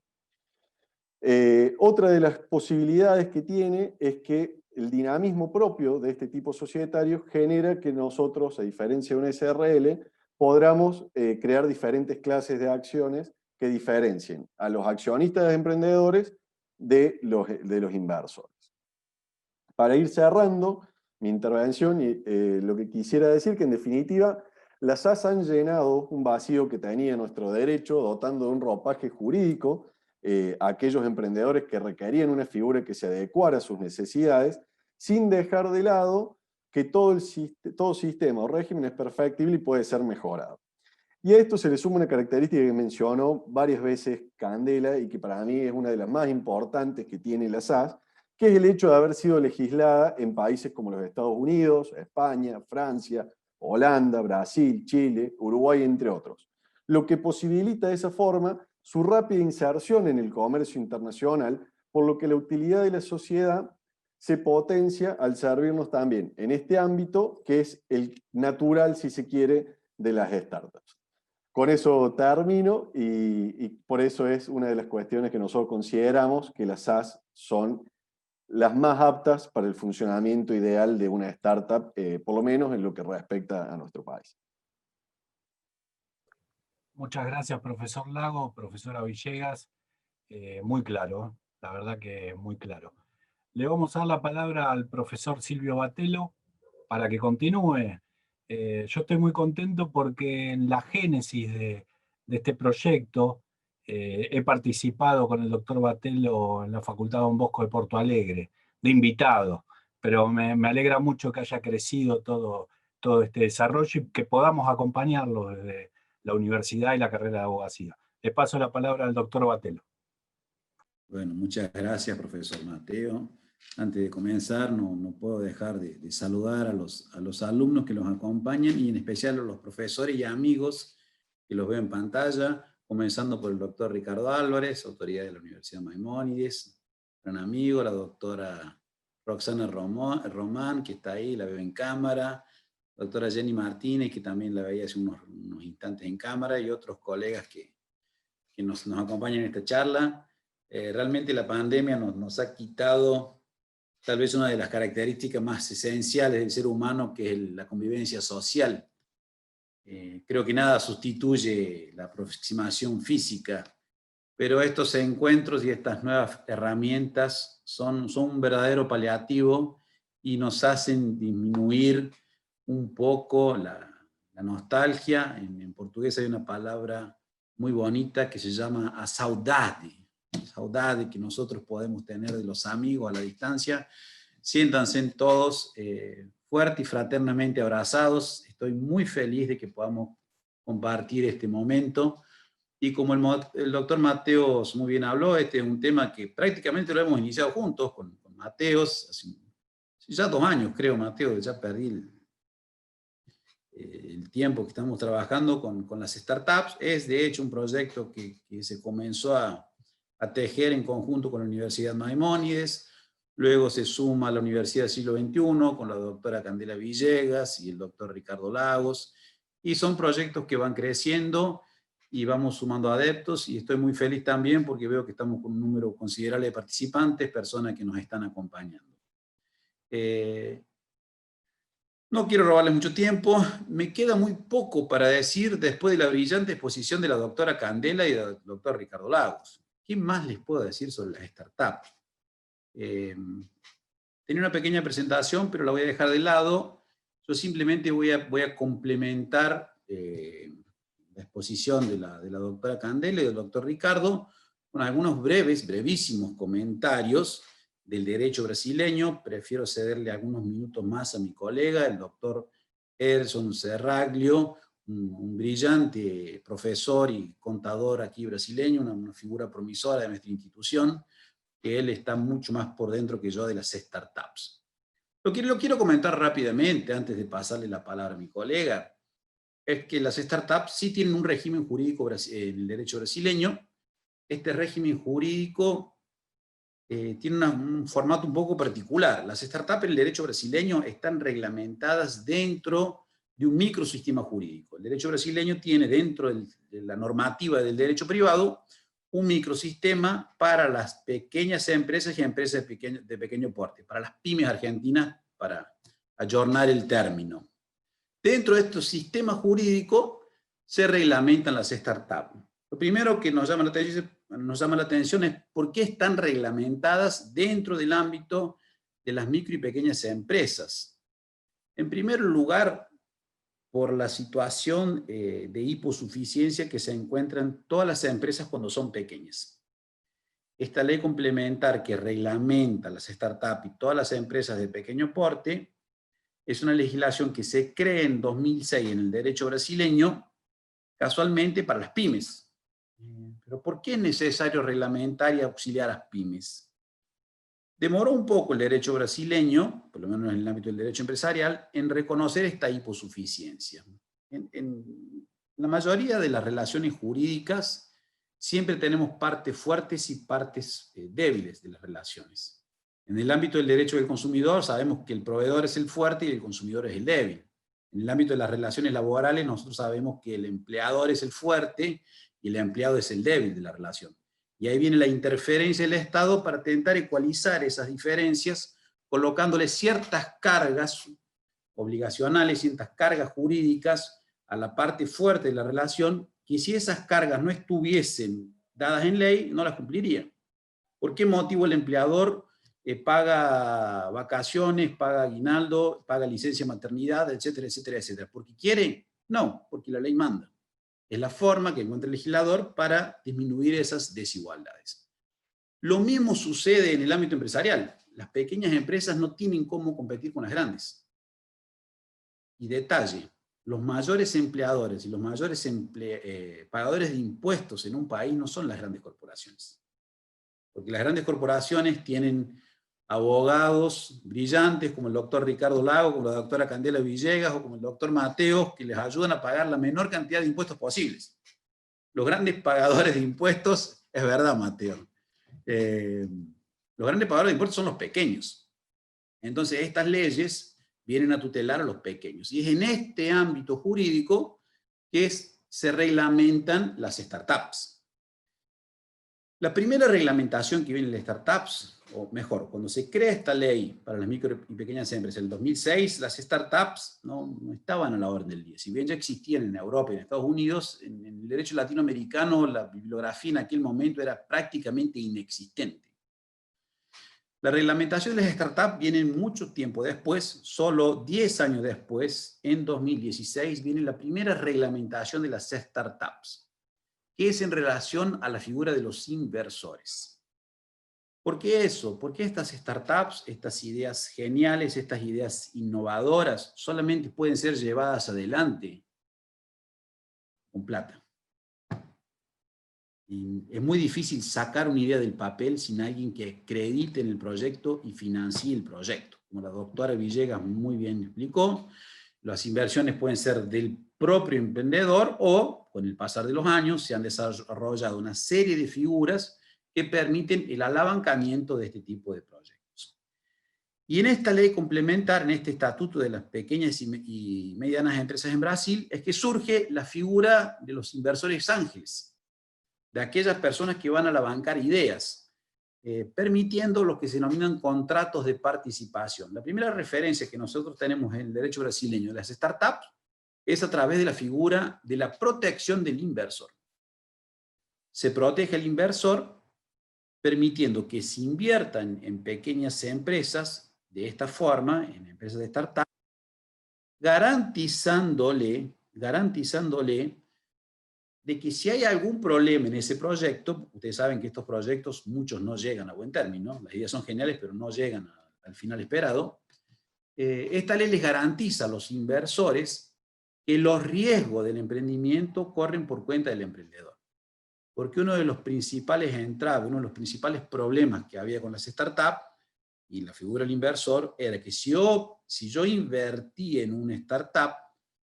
Otra de las posibilidades que tiene es que el dinamismo propio de este tipo societario genera que nosotros, a diferencia de una SRL, podamos crear diferentes clases de acciones que diferencien a los accionistas emprendedores de los inversores. Para ir cerrando mi intervención, lo que quisiera decir que en definitiva las SAS han llenado un vacío que tenía nuestro derecho, dotando de un ropaje jurídico a aquellos emprendedores que requerían una figura que se adecuara a sus necesidades, sin dejar de lado que todo sistema o régimen es perfectible y puede ser mejorado. Y a esto se le suma una característica que mencionó varias veces Candela y que para mí es una de las más importantes que tiene la SAS, que es el hecho de haber sido legislada en países como los Estados Unidos, España, Francia, Holanda, Brasil, Chile, Uruguay, entre otros. Lo que posibilita de esa forma su rápida inserción en el comercio internacional, por lo que la utilidad de la sociedad se potencia al servirnos también en este ámbito, que es el natural, si se quiere, de las startups. Con eso termino y por eso es una de las cuestiones que nosotros consideramos que las SAS son las más aptas para el funcionamiento ideal de una startup, por lo menos en lo que respecta a nuestro país. Muchas gracias, profesor Lago, profesora Villegas. Muy claro, la verdad que muy claro. Le vamos a dar la palabra al profesor Silvio Batelo para que continúe. Yo estoy muy contento porque en la génesis de este proyecto he participado con el doctor Batelo en la Facultad Don Bosco de Porto Alegre, de invitado, pero me alegra mucho que haya crecido todo este desarrollo y que podamos acompañarlo desde la universidad y la carrera de abogacía. Le paso la palabra al doctor Batelo. Bueno, muchas gracias, profesor Mateo. Antes de comenzar, no puedo dejar de saludar a los alumnos que los acompañan y en especial a los profesores y amigos que los veo en pantalla, comenzando por el doctor Ricardo Álvarez, autoridad de la Universidad Maimónides, gran amigo, la doctora Roxana Román, que está ahí, la veo en cámara, la doctora Jenny Martínez, que también la veía hace unos instantes en cámara, y otros colegas que nos acompañan en esta charla. Realmente la pandemia nos ha quitado tal vez una de las características más esenciales del ser humano, que es la convivencia social. Creo que nada sustituye la aproximación física, pero estos encuentros y estas nuevas herramientas son un verdadero paliativo y nos hacen disminuir un poco la nostalgia. En portugués hay una palabra muy bonita que se llama a saudade. Saudade que nosotros podemos tener de los amigos a la distancia. Siéntanse todos fuerte y fraternamente abrazados. Estoy muy feliz de que podamos compartir este momento. Y como el doctor Mateos muy bien habló, este es un tema que prácticamente lo hemos iniciado juntos con Mateos, hace ya 2 años creo, Mateos, ya perdí el tiempo que estamos trabajando con las startups. Es de hecho un proyecto que se comenzó a tejer en conjunto con la Universidad Maimónides, luego se suma a la Universidad del Siglo XXI con la doctora Candela Villegas y el doctor Ricardo Lagos, y son proyectos que van creciendo y vamos sumando adeptos, y estoy muy feliz también porque veo que estamos con un número considerable de participantes, personas que nos están acompañando. No quiero robarles mucho tiempo, me queda muy poco para decir después de la brillante exposición de la doctora Candela y del doctor Ricardo Lagos. ¿Qué más les puedo decir sobre las startups? Tenía una pequeña presentación, pero la voy a dejar de lado. Yo simplemente voy a complementar la exposición de la doctora Candela y del doctor Ricardo con algunos brevísimos comentarios del derecho brasileño. Prefiero cederle algunos minutos más a mi colega, el doctor Erson Serraglio, un brillante profesor y contador aquí brasileño, una figura promisora de nuestra institución, que él está mucho más por dentro que yo de las startups. Lo quiero comentar rápidamente antes de pasarle la palabra a mi colega, es que las startups sí tienen un régimen jurídico en el derecho brasileño. Este régimen jurídico tiene un formato un poco particular. Las startups en el derecho brasileño están reglamentadas dentro de un microsistema jurídico. El derecho brasileño tiene dentro de la normativa del derecho privado un microsistema para las pequeñas empresas y empresas de pequeño porte, para las pymes argentinas, para ayornar el término. Dentro de estos sistemas jurídicos se reglamentan las startups. Lo primero que nos llama la atención es por qué están reglamentadas dentro del ámbito de las micro y pequeñas empresas. En primer lugar, por la situación de hiposuficiencia que se encuentran todas las empresas cuando son pequeñas. Esta ley complementar que reglamenta las startups y todas las empresas de pequeño porte es una legislación que se crea en 2006 en el derecho brasileño, casualmente para las pymes. Pero ¿por qué es necesario reglamentar y auxiliar a las pymes? Demoró un poco el derecho brasileño, por lo menos en el ámbito del derecho empresarial, en reconocer esta hiposuficiencia. En la mayoría de las relaciones jurídicas siempre tenemos partes fuertes y partes débiles de las relaciones. En el ámbito del derecho del consumidor sabemos que el proveedor es el fuerte y el consumidor es el débil. En el ámbito de las relaciones laborales nosotros sabemos que el empleador es el fuerte y el empleado es el débil de la relación. Y ahí viene la interferencia del Estado para intentar ecualizar esas diferencias, colocándole ciertas cargas obligacionales, ciertas cargas jurídicas a la parte fuerte de la relación, que si esas cargas no estuviesen dadas en ley, no las cumpliría. ¿Por qué motivo el empleador paga vacaciones, paga aguinaldo, paga licencia maternidad, etcétera, etcétera, etcétera? ¿Porque quiere? No, porque la ley manda. Es la forma que encuentra el legislador para disminuir esas desigualdades. Lo mismo sucede en el ámbito empresarial. Las pequeñas empresas no tienen cómo competir con las grandes. Y detalle, los mayores empleadores y los mayores pagadores de impuestos en un país no son las grandes corporaciones. Porque las grandes corporaciones tienen abogados brillantes como el doctor Ricardo Lago, como la doctora Candela Villegas o como el doctor Mateos, que les ayudan a pagar la menor cantidad de impuestos posibles. Los grandes pagadores de impuestos, es verdad, Mateo, los grandes pagadores de impuestos son los pequeños. Entonces estas leyes vienen a tutelar a los pequeños. Y es en este ámbito jurídico que se reglamentan las startups. La primera reglamentación que viene en las startups, o mejor, cuando se crea esta ley para las micro y pequeñas empresas en el 2006, las startups no estaban a la orden del día. Si bien ya existían en Europa y en Estados Unidos, en el derecho latinoamericano la bibliografía en aquel momento era prácticamente inexistente. La reglamentación de las startups viene mucho tiempo después, solo 10 años después, en 2016, viene la primera reglamentación de las startups, que es en relación a la figura de los inversores. ¿Por qué eso? Porque estas startups, estas ideas geniales, estas ideas innovadoras, solamente pueden ser llevadas adelante con plata. Y es muy difícil sacar una idea del papel sin alguien que acredite en el proyecto y financie el proyecto. Como la doctora Villegas muy bien explicó, las inversiones pueden ser del propio emprendedor o, con el pasar de los años, se han desarrollado una serie de figuras que permiten el alavancamiento de este tipo de proyectos. Y en esta ley complementar, en este estatuto de las pequeñas y medianas empresas en Brasil, es que surge la figura de los inversores ángeles, de aquellas personas que van a alavancar ideas, permitiendo lo que se denominan contratos de participación. La primera referencia que nosotros tenemos en el derecho brasileño de las startups es a través de la figura de la protección del inversor. Se protege al inversor permitiendo que se inviertan en pequeñas empresas de esta forma, en empresas de startups, garantizándole de que si hay algún problema en ese proyecto, ustedes saben que estos proyectos, muchos no llegan a buen término, las ideas son geniales, pero no llegan al final esperado, esta ley les garantiza a los inversores que los riesgos del emprendimiento corren por cuenta del emprendedor. Porque uno de los principales entraves, uno de los principales problemas que había con las startups, y la figura del inversor, era que si yo invertí en una startup,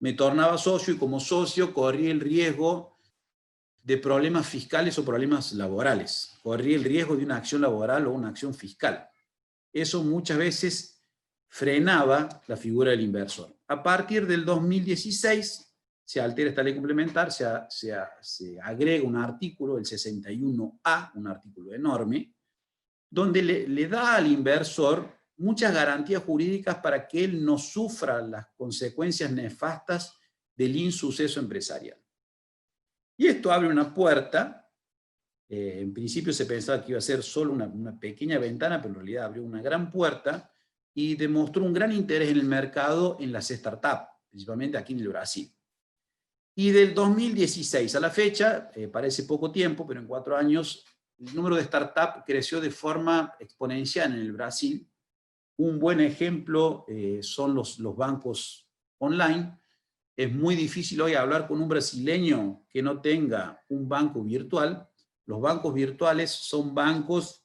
me tornaba socio y como socio corría el riesgo de problemas fiscales o problemas laborales. Corría el riesgo de una acción laboral o una acción fiscal. Eso muchas veces frenaba la figura del inversor. A partir del 2016 se altera esta ley complementar, se agrega un artículo, el 61A, un artículo enorme, donde le da al inversor muchas garantías jurídicas para que él no sufra las consecuencias nefastas del insuceso empresarial. Y esto abre una puerta, en principio se pensaba que iba a ser solo una pequeña ventana, pero en realidad abrió una gran puerta y demostró un gran interés en el mercado en las startups, principalmente aquí en el Brasil. Y del 2016 a la fecha, parece poco tiempo, pero en 4 años, el número de startups creció de forma exponencial en el Brasil. Un buen ejemplo son los bancos online. Es muy difícil hoy hablar con un brasileño que no tenga un banco virtual. Los bancos virtuales son bancos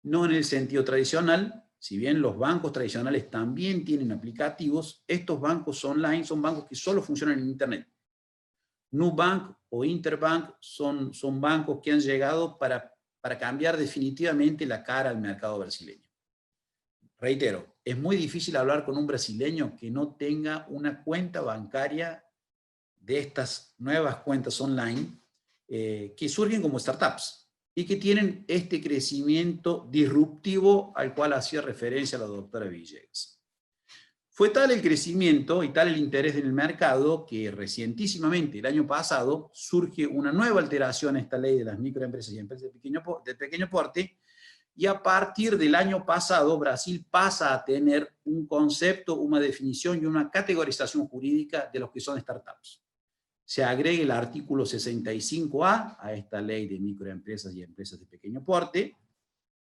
no en el sentido tradicional, si bien los bancos tradicionales también tienen aplicativos, estos bancos online son bancos que solo funcionan en Internet. Nubank o Interbank son bancos que han llegado para cambiar definitivamente la cara al mercado brasileño. Reitero, es muy difícil hablar con un brasileño que no tenga una cuenta bancaria de estas nuevas cuentas online que surgen como startups y que tienen este crecimiento disruptivo al cual hacía referencia la doctora Villegas. Fue tal el crecimiento y tal el interés en el mercado que recientísimamente, el año pasado, surge una nueva alteración a esta ley de las microempresas y empresas de pequeño porte. Y a partir del año pasado, Brasil pasa a tener un concepto, una definición y una categorización jurídica de los que son startups. Se agrega el artículo 65A a esta ley de microempresas y empresas de pequeño porte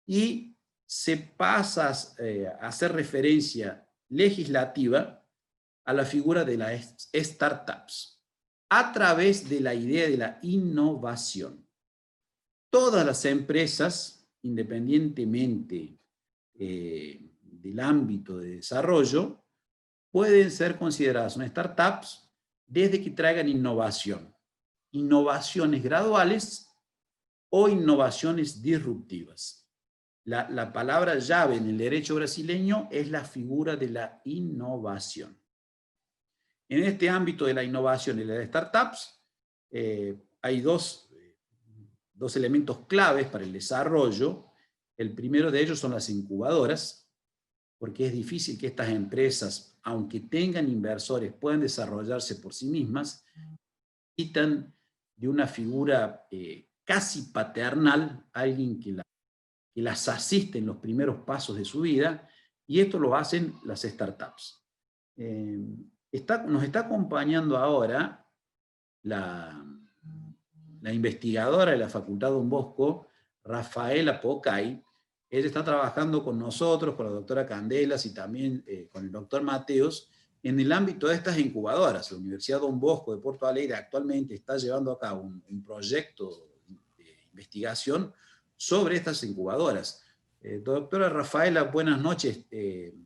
y se pasa a hacer referencia legislativa a la figura de las startups a través de la idea de la innovación. Todas las empresas, independientemente del ámbito de desarrollo, pueden ser consideradas unas startups desde que traigan innovación. Innovaciones graduales o innovaciones disruptivas. La palabra llave en el derecho brasileño es la figura de la innovación. En este ámbito de la innovación y de las startups, hay dos elementos claves para el desarrollo. El primero de ellos son las incubadoras, porque es difícil que estas empresas, aunque tengan inversores, puedan desarrollarse por sí mismas, necesitan de una figura casi paternal, alguien que que las asiste en los primeros pasos de su vida, y esto lo hacen las startups. Nos está acompañando ahora la investigadora de la Facultad Don Bosco, Rafaela Pocay. Ella está trabajando con nosotros, con la doctora Candelas y también con el doctor Mateos, en el ámbito de estas incubadoras. La Universidad Don Bosco de Porto Alegre actualmente está llevando a cabo un proyecto de investigación sobre estas incubadoras. Doctora Rafaela, buenas noches.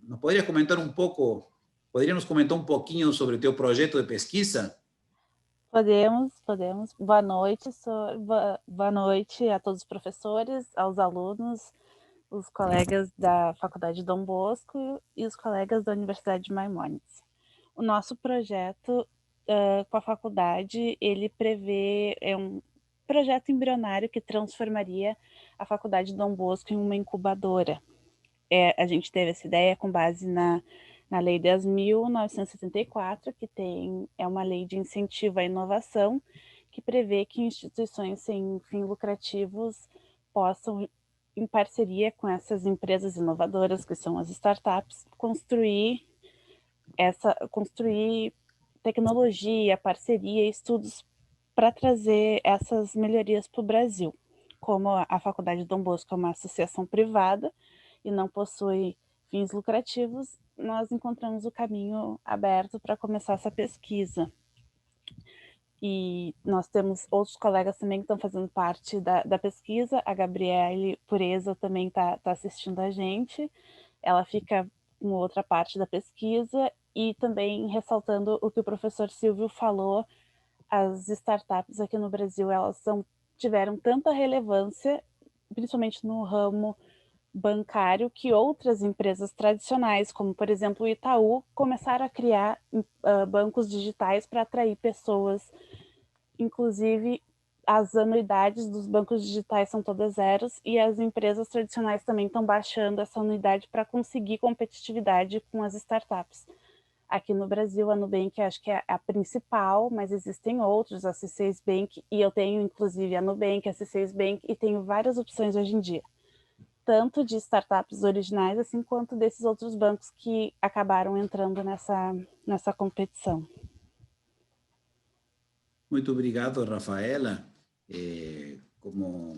¿Nos podrías comentar un pouco, poderíamos comentar um pouquinho sobre o teu projeto de pesquisa? Podemos. Boa noite, boa noite a todos os professores, aos alunos, os colegas da Faculdade Dom Bosco e os colegas da Universidade de Maimonides. O nosso projeto com a faculdade, ele prevê um projeto embrionário que transformaria a Faculdade Dom Bosco em uma incubadora. A gente teve essa ideia com base na Lei 10.974, que é uma lei de incentivo à inovação, que prevê que instituições sem fins lucrativos possam, em parceria com essas empresas inovadoras, que são as startups, construir tecnologia, parceria, estudos para trazer essas melhorias para o Brasil. Como a Faculdade Dom Bosco é uma associação privada e não possui fins lucrativos, nós encontramos o caminho aberto para começar essa pesquisa. E nós temos outros colegas também que estão fazendo parte da pesquisa. A Gabriele Pureza também está assistindo a gente. Ela fica com outra parte da pesquisa. E também ressaltando o que o professor Silvio falou, as startups aqui no Brasil, elas tiveram tanta relevância, principalmente no ramo bancário, que outras empresas tradicionais, como por exemplo o Itaú, começaram a criar bancos digitais para atrair pessoas. Inclusive, as anuidades dos bancos digitais são todas zeros e as empresas tradicionais também estão baixando essa anuidade para conseguir competitividade com as startups. Aqui no Brasil, a Nubank acho que é a principal, mas existem outros, a C6 Bank, e eu tenho inclusive a Nubank, a C6 Bank, e tenho várias opções hoje em dia, tanto de startups originais, assim quanto desses outros bancos que acabaram entrando nessa competição. Muito obrigado, Rafaela. Como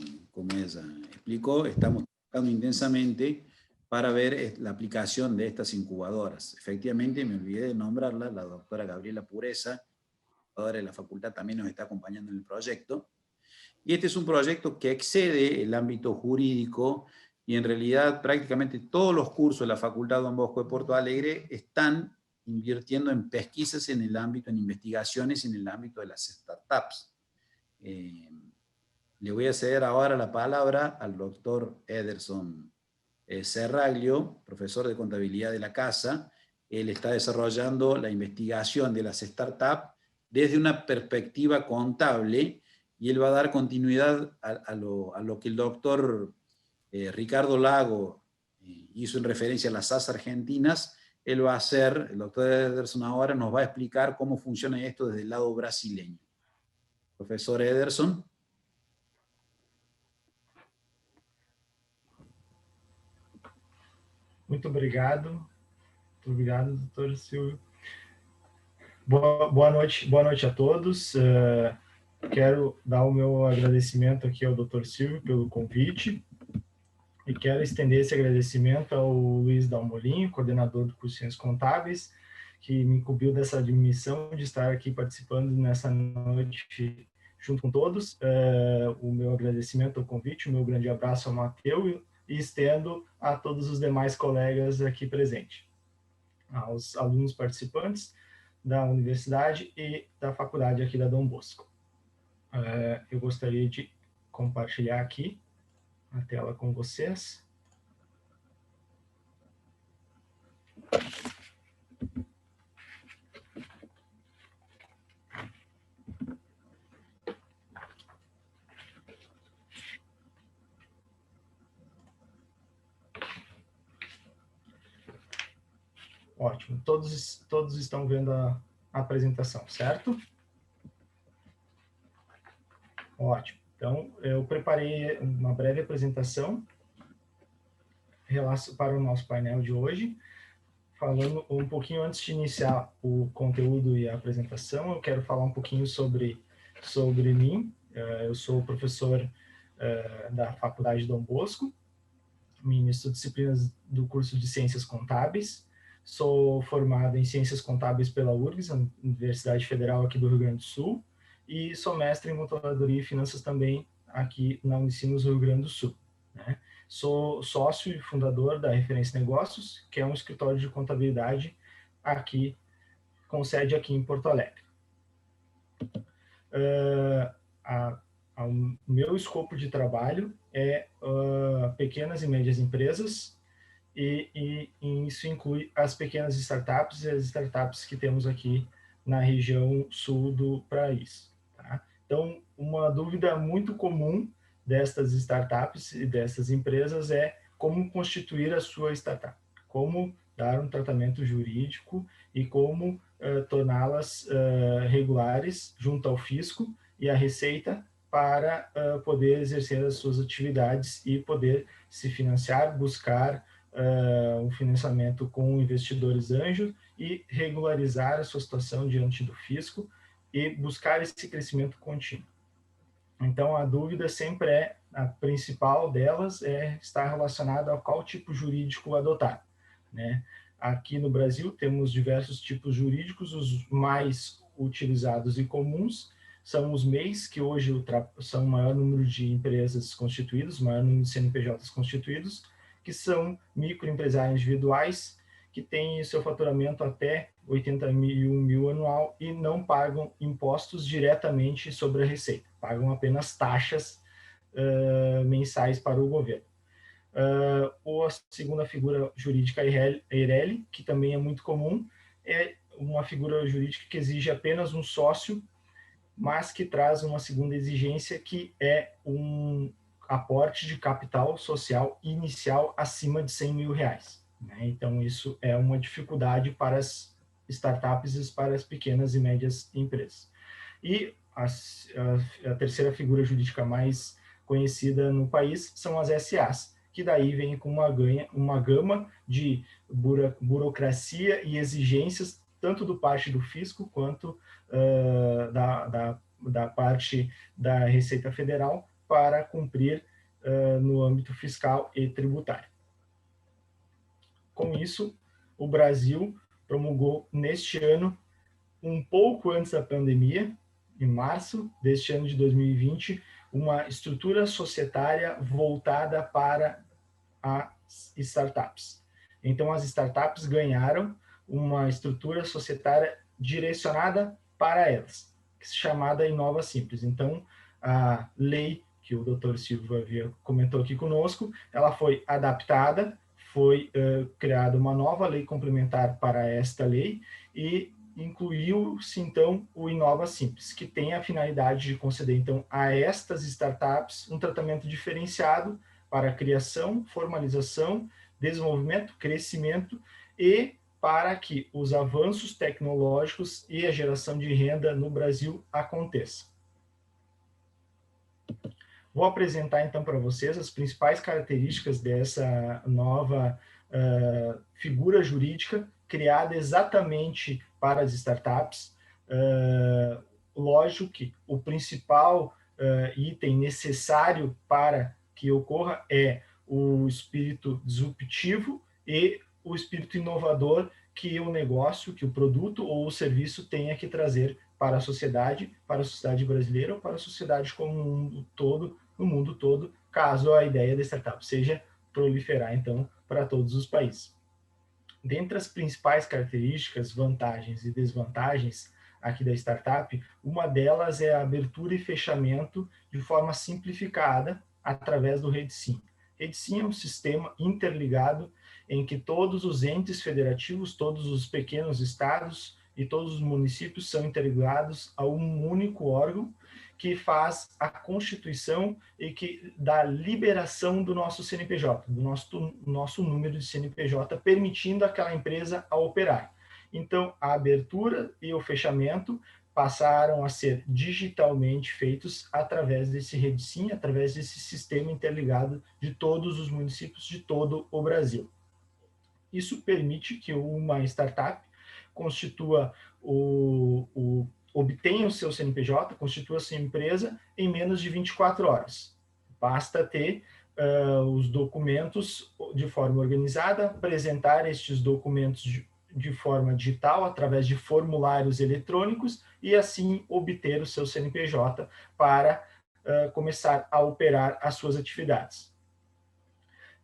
ella explicó, estamos trabajando intensamente para ver la aplicación de estas incubadoras. Efectivamente, me olvidé de nombrarla, la doctora Gabriela Pureza, de la facultad, también nos está acompañando en el proyecto. Y este es un proyecto que excede el ámbito jurídico y en realidad prácticamente todos los cursos de la Facultad Don Bosco de Porto Alegre están invirtiendo en pesquisas en el ámbito, en investigaciones en el ámbito de las startups. Le voy a ceder ahora la palabra al doctor Ederson Serraglio, profesor de contabilidad de la casa. Él está desarrollando la investigación de las startups desde una perspectiva contable y él va a dar continuidad a lo que el doctor Ricardo Lago hizo en referencia a las SAS argentinas. Él va a hacer, el doctor Ederson ahora nos va a explicar cómo funciona esto desde el lado brasileño. Profesor Ederson. Muito obrigado, doutor Silvio. Boa noite a todos. Quero dar o meu agradecimento aqui ao doutor Silvio pelo convite e quero estender esse agradecimento ao Luiz Dalmolin, coordenador do curso de Ciências Contábeis, que me incumbiu dessa missão de estar aqui participando nessa noite junto com todos. O meu agradecimento ao convite, o meu grande abraço ao Mateus e estendo a todos os demais colegas aqui presentes, aos alunos participantes da universidade e da faculdade aqui da Dom Bosco. Eu gostaria de compartilhar aqui a tela com vocês. Ótimo, todos estão vendo a apresentação, certo? Ótimo, então eu preparei uma breve apresentação para o nosso painel de hoje. Falando um pouquinho antes de iniciar o conteúdo e a apresentação, eu quero falar um pouquinho sobre mim. Eu sou professor da Faculdade Dom Bosco, ministro de disciplinas do curso de Ciências Contábeis. Sou formado em Ciências Contábeis pela URGS, a Universidade Federal aqui do Rio Grande do Sul, e sou mestre em Controladoria e Finanças também aqui na Unicinos Rio Grande do Sul, né? Sou sócio e fundador da Referência Negócios, que é um escritório de contabilidade aqui, com sede aqui em Porto Alegre. O meu escopo de trabalho é pequenas e médias empresas, e isso inclui as pequenas startups e as startups que temos aqui na região sul do país. Tá? Então, uma dúvida muito comum destas startups e dessas empresas é como constituir a sua startup, como dar um tratamento jurídico e como torná-las regulares junto ao fisco e à Receita para poder exercer as suas atividades e poder se financiar, buscar um financiamento com investidores anjos e regularizar a sua situação diante do fisco e buscar esse crescimento contínuo. Então, a dúvida sempre a principal delas está relacionada a qual tipo jurídico adotar, né? Aqui no Brasil temos diversos tipos jurídicos, os mais utilizados e comuns são os MEIs, que hoje são o maior número de empresas constituídas, o maior número de CNPJs constituídos, que são microempresários individuais, que têm seu faturamento até 81 mil anual e não pagam impostos diretamente sobre a receita, pagam apenas taxas mensais para o governo. Ou a segunda figura jurídica, a EIRELI, que também é muito comum, é uma figura jurídica que exige apenas um sócio, mas que traz uma segunda exigência, que é um aporte de capital social inicial acima de 100 mil reais. Né? Então, isso é uma dificuldade para as startups e para as pequenas e médias empresas. E a terceira figura jurídica mais conhecida no país são as SAs, que daí vem com uma gama de burocracia e exigências, tanto do parte do fisco quanto da parte da Receita Federal, para cumprir no âmbito fiscal e tributário. Com isso, o Brasil promulgou neste ano, um pouco antes da pandemia, em março deste ano de 2020, uma estrutura societária voltada para as startups. Então, as startups ganharam uma estrutura societária direcionada para elas, chamada Inova Simples. Então, a lei que o Dr. Silvio comentou aqui conosco, ela foi adaptada, foi criada uma nova lei complementar para esta lei e incluiu-se, então, o Inova Simples, que tem a finalidade de conceder, então, a estas startups um tratamento diferenciado para a criação, formalização, desenvolvimento, crescimento e para que os avanços tecnológicos e a geração de renda no Brasil aconteça. Vou apresentar, então, para vocês as principais características dessa nova figura jurídica criada exatamente para as startups. Lógico que o principal item necessário para que ocorra é o espírito disruptivo e o espírito inovador que o negócio, que o produto ou o serviço tenha que trazer para a sociedade brasileira ou para a sociedade como um mundo todo, no mundo todo, caso a ideia da startup seja proliferar, então, para todos os países. Dentre as principais características, vantagens e desvantagens aqui da startup, uma delas é a abertura e fechamento de forma simplificada através do RedeSim. RedeSim é um sistema interligado em que todos os entes federativos, todos os pequenos estados e todos os municípios são interligados a um único órgão que faz a constituição e que dá liberação do nosso CNPJ, do nosso número de CNPJ, permitindo aquela empresa a operar. Então, a abertura e o fechamento passaram a ser digitalmente feitos através desse RedeSim, através desse sistema interligado de todos os municípios de todo o Brasil. Isso permite que uma startup constitua obtenha o seu CNPJ, constitua sua empresa em menos de 24 horas. Basta ter os documentos de forma organizada, apresentar estes documentos de forma digital, através de formulários eletrônicos, e assim obter o seu CNPJ para começar a operar as suas atividades.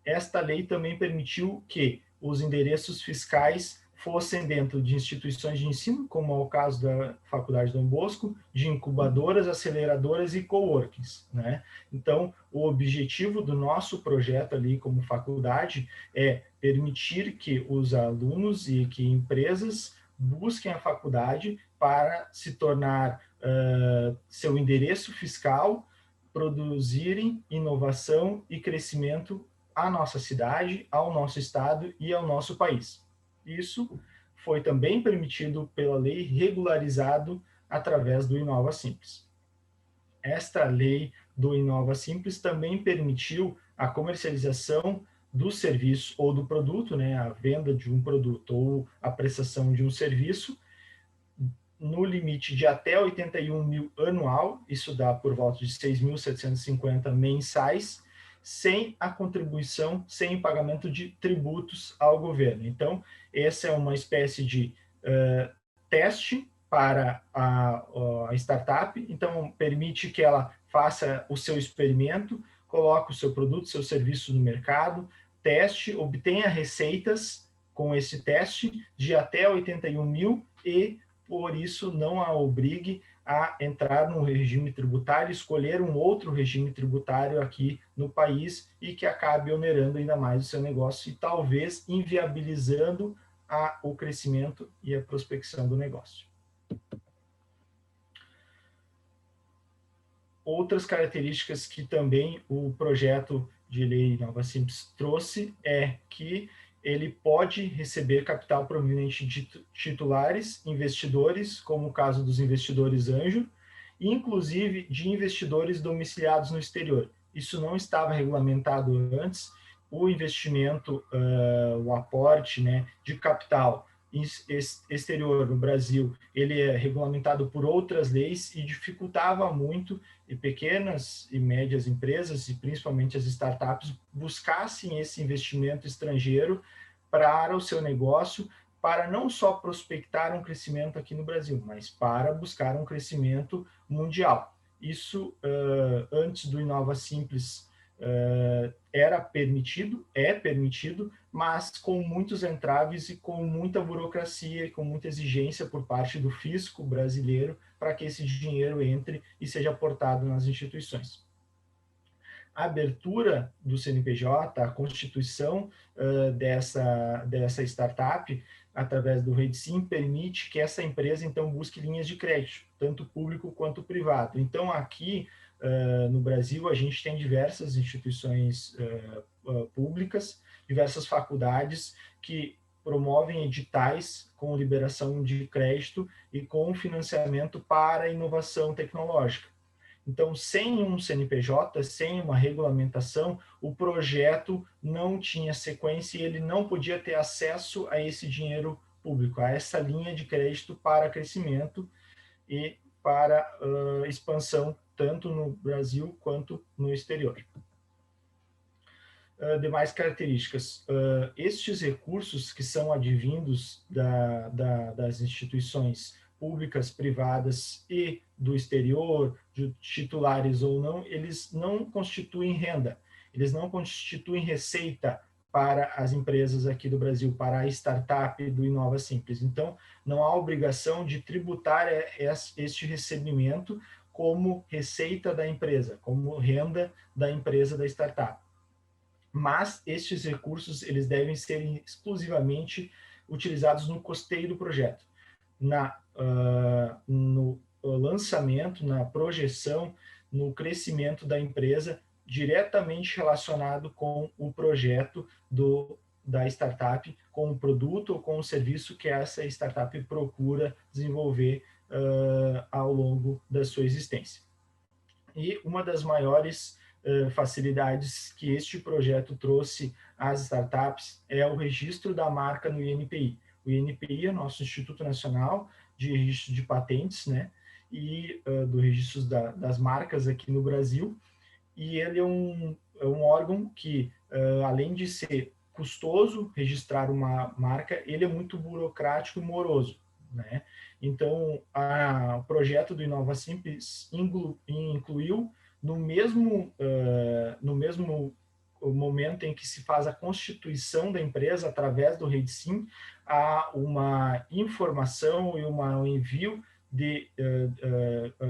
Esta lei também permitiu que os endereços fiscais fossem dentro de instituições de ensino, como é o caso da Faculdade Dom Bosco, de incubadoras, aceleradoras e coworkings, né? Então, o objetivo do nosso projeto ali como faculdade é permitir que os alunos e que empresas busquem a faculdade para se tornar seu endereço fiscal, produzirem inovação e crescimento à nossa cidade, ao nosso estado e ao nosso país. Isso foi também permitido pela lei, regularizado através do Inova Simples. Esta lei do Inova Simples também permitiu a comercialização do serviço ou do produto, né, a venda de um produto ou a prestação de um serviço, no limite de até 81 mil anual, isso dá por volta de 6.750 mensais, sem a contribuição, sem o pagamento de tributos ao governo. Então, essa é uma espécie de teste para a startup, então permite que ela faça o seu experimento, coloque o seu produto, seu serviço no mercado, teste, obtenha receitas com esse teste de até 81 mil e, por isso, não a obrigue a entrar num regime tributário, escolher um outro regime tributário aqui no país e que acabe onerando ainda mais o seu negócio e talvez inviabilizando o crescimento e a prospecção do negócio. Outras características que também o projeto de lei Inova Simples trouxe é que ele pode receber capital proveniente de titulares, investidores, como o caso dos investidores anjo, e inclusive de investidores domiciliados no exterior. Isso não estava regulamentado antes. O investimento, o aporte, né, de capital exterior no Brasil, ele é regulamentado por outras leis e dificultava muito e pequenas e médias empresas, e principalmente as startups, buscassem esse investimento estrangeiro para o seu negócio, para não só prospectar um crescimento aqui no Brasil, mas para buscar um crescimento mundial. Isso, antes do Inova Simples, era permitido, é permitido, mas com muitos entraves e com muita burocracia e com muita exigência por parte do fisco brasileiro para que esse dinheiro entre e seja aportado nas instituições. A abertura do CNPJ, a constituição dessa startup, através do RedeSim, permite que essa empresa, então, busque linhas de crédito, tanto público quanto privado. Então, aqui no Brasil, a gente tem diversas instituições públicas, diversas faculdades que promovem editais com liberação de crédito e com financiamento para inovação tecnológica. Então, sem um CNPJ, sem uma regulamentação, o projeto não tinha sequência e ele não podia ter acesso a esse dinheiro público, a essa linha de crédito para crescimento e para expansão, tanto no Brasil quanto no exterior. Demais características. Estes recursos que são advindos das instituições públicas, privadas e do exterior, de titulares ou não, eles não constituem renda, eles não constituem receita para as empresas aqui do Brasil, para a startup do Inova Simples. Então, não há obrigação de tributar este recebimento como receita da empresa, como renda da empresa, da startup. Mas estes recursos, eles devem ser exclusivamente utilizados no custeio do projeto, no lançamento, na projeção, no crescimento da empresa, diretamente relacionado com o projeto da startup, com o produto ou com o serviço que essa startup procura desenvolver da sua existência. E uma das maiores facilidades que este projeto trouxe às startups é o registro da marca no INPI. O INPI é o nosso Instituto Nacional de Registro de Patentes, né, e do registro das marcas aqui no Brasil, e ele é um órgão que, além de ser custoso registrar uma marca, ele é muito burocrático e moroso, né? Então, o projeto do Inova Simples incluiu no mesmo momento em que se faz a constituição da empresa através do REDSIM, há uma informação e um envio de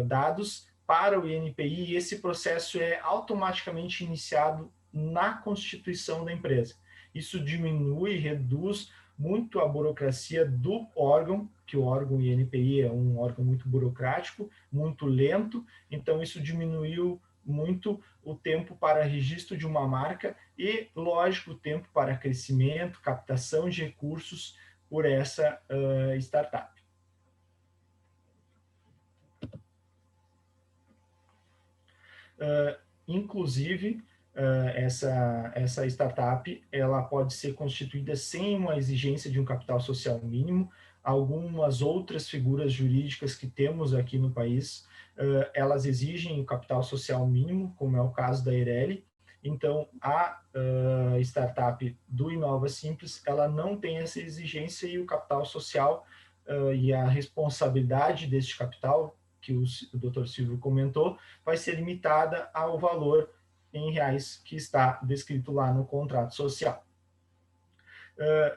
dados para o INPI, e esse processo é automaticamente iniciado na constituição da empresa. Isso diminui e reduz muito a burocracia do órgão, que o órgão INPI é um órgão muito burocrático, muito lento, então isso diminuiu muito o tempo para registro de uma marca e, lógico, o tempo para crescimento, captação de recursos por essa startup. Inclusive, essa startup ela pode ser constituída sem uma exigência de um capital social mínimo. Algumas outras figuras jurídicas que temos aqui no país, elas exigem o capital social mínimo, como é o caso da Eireli. Então, a startup do Inova Simples, ela não tem essa exigência, e o capital social e a responsabilidade deste capital, que o Dr. Silvio comentou, vai ser limitada ao valor em reais que está descrito lá no contrato social.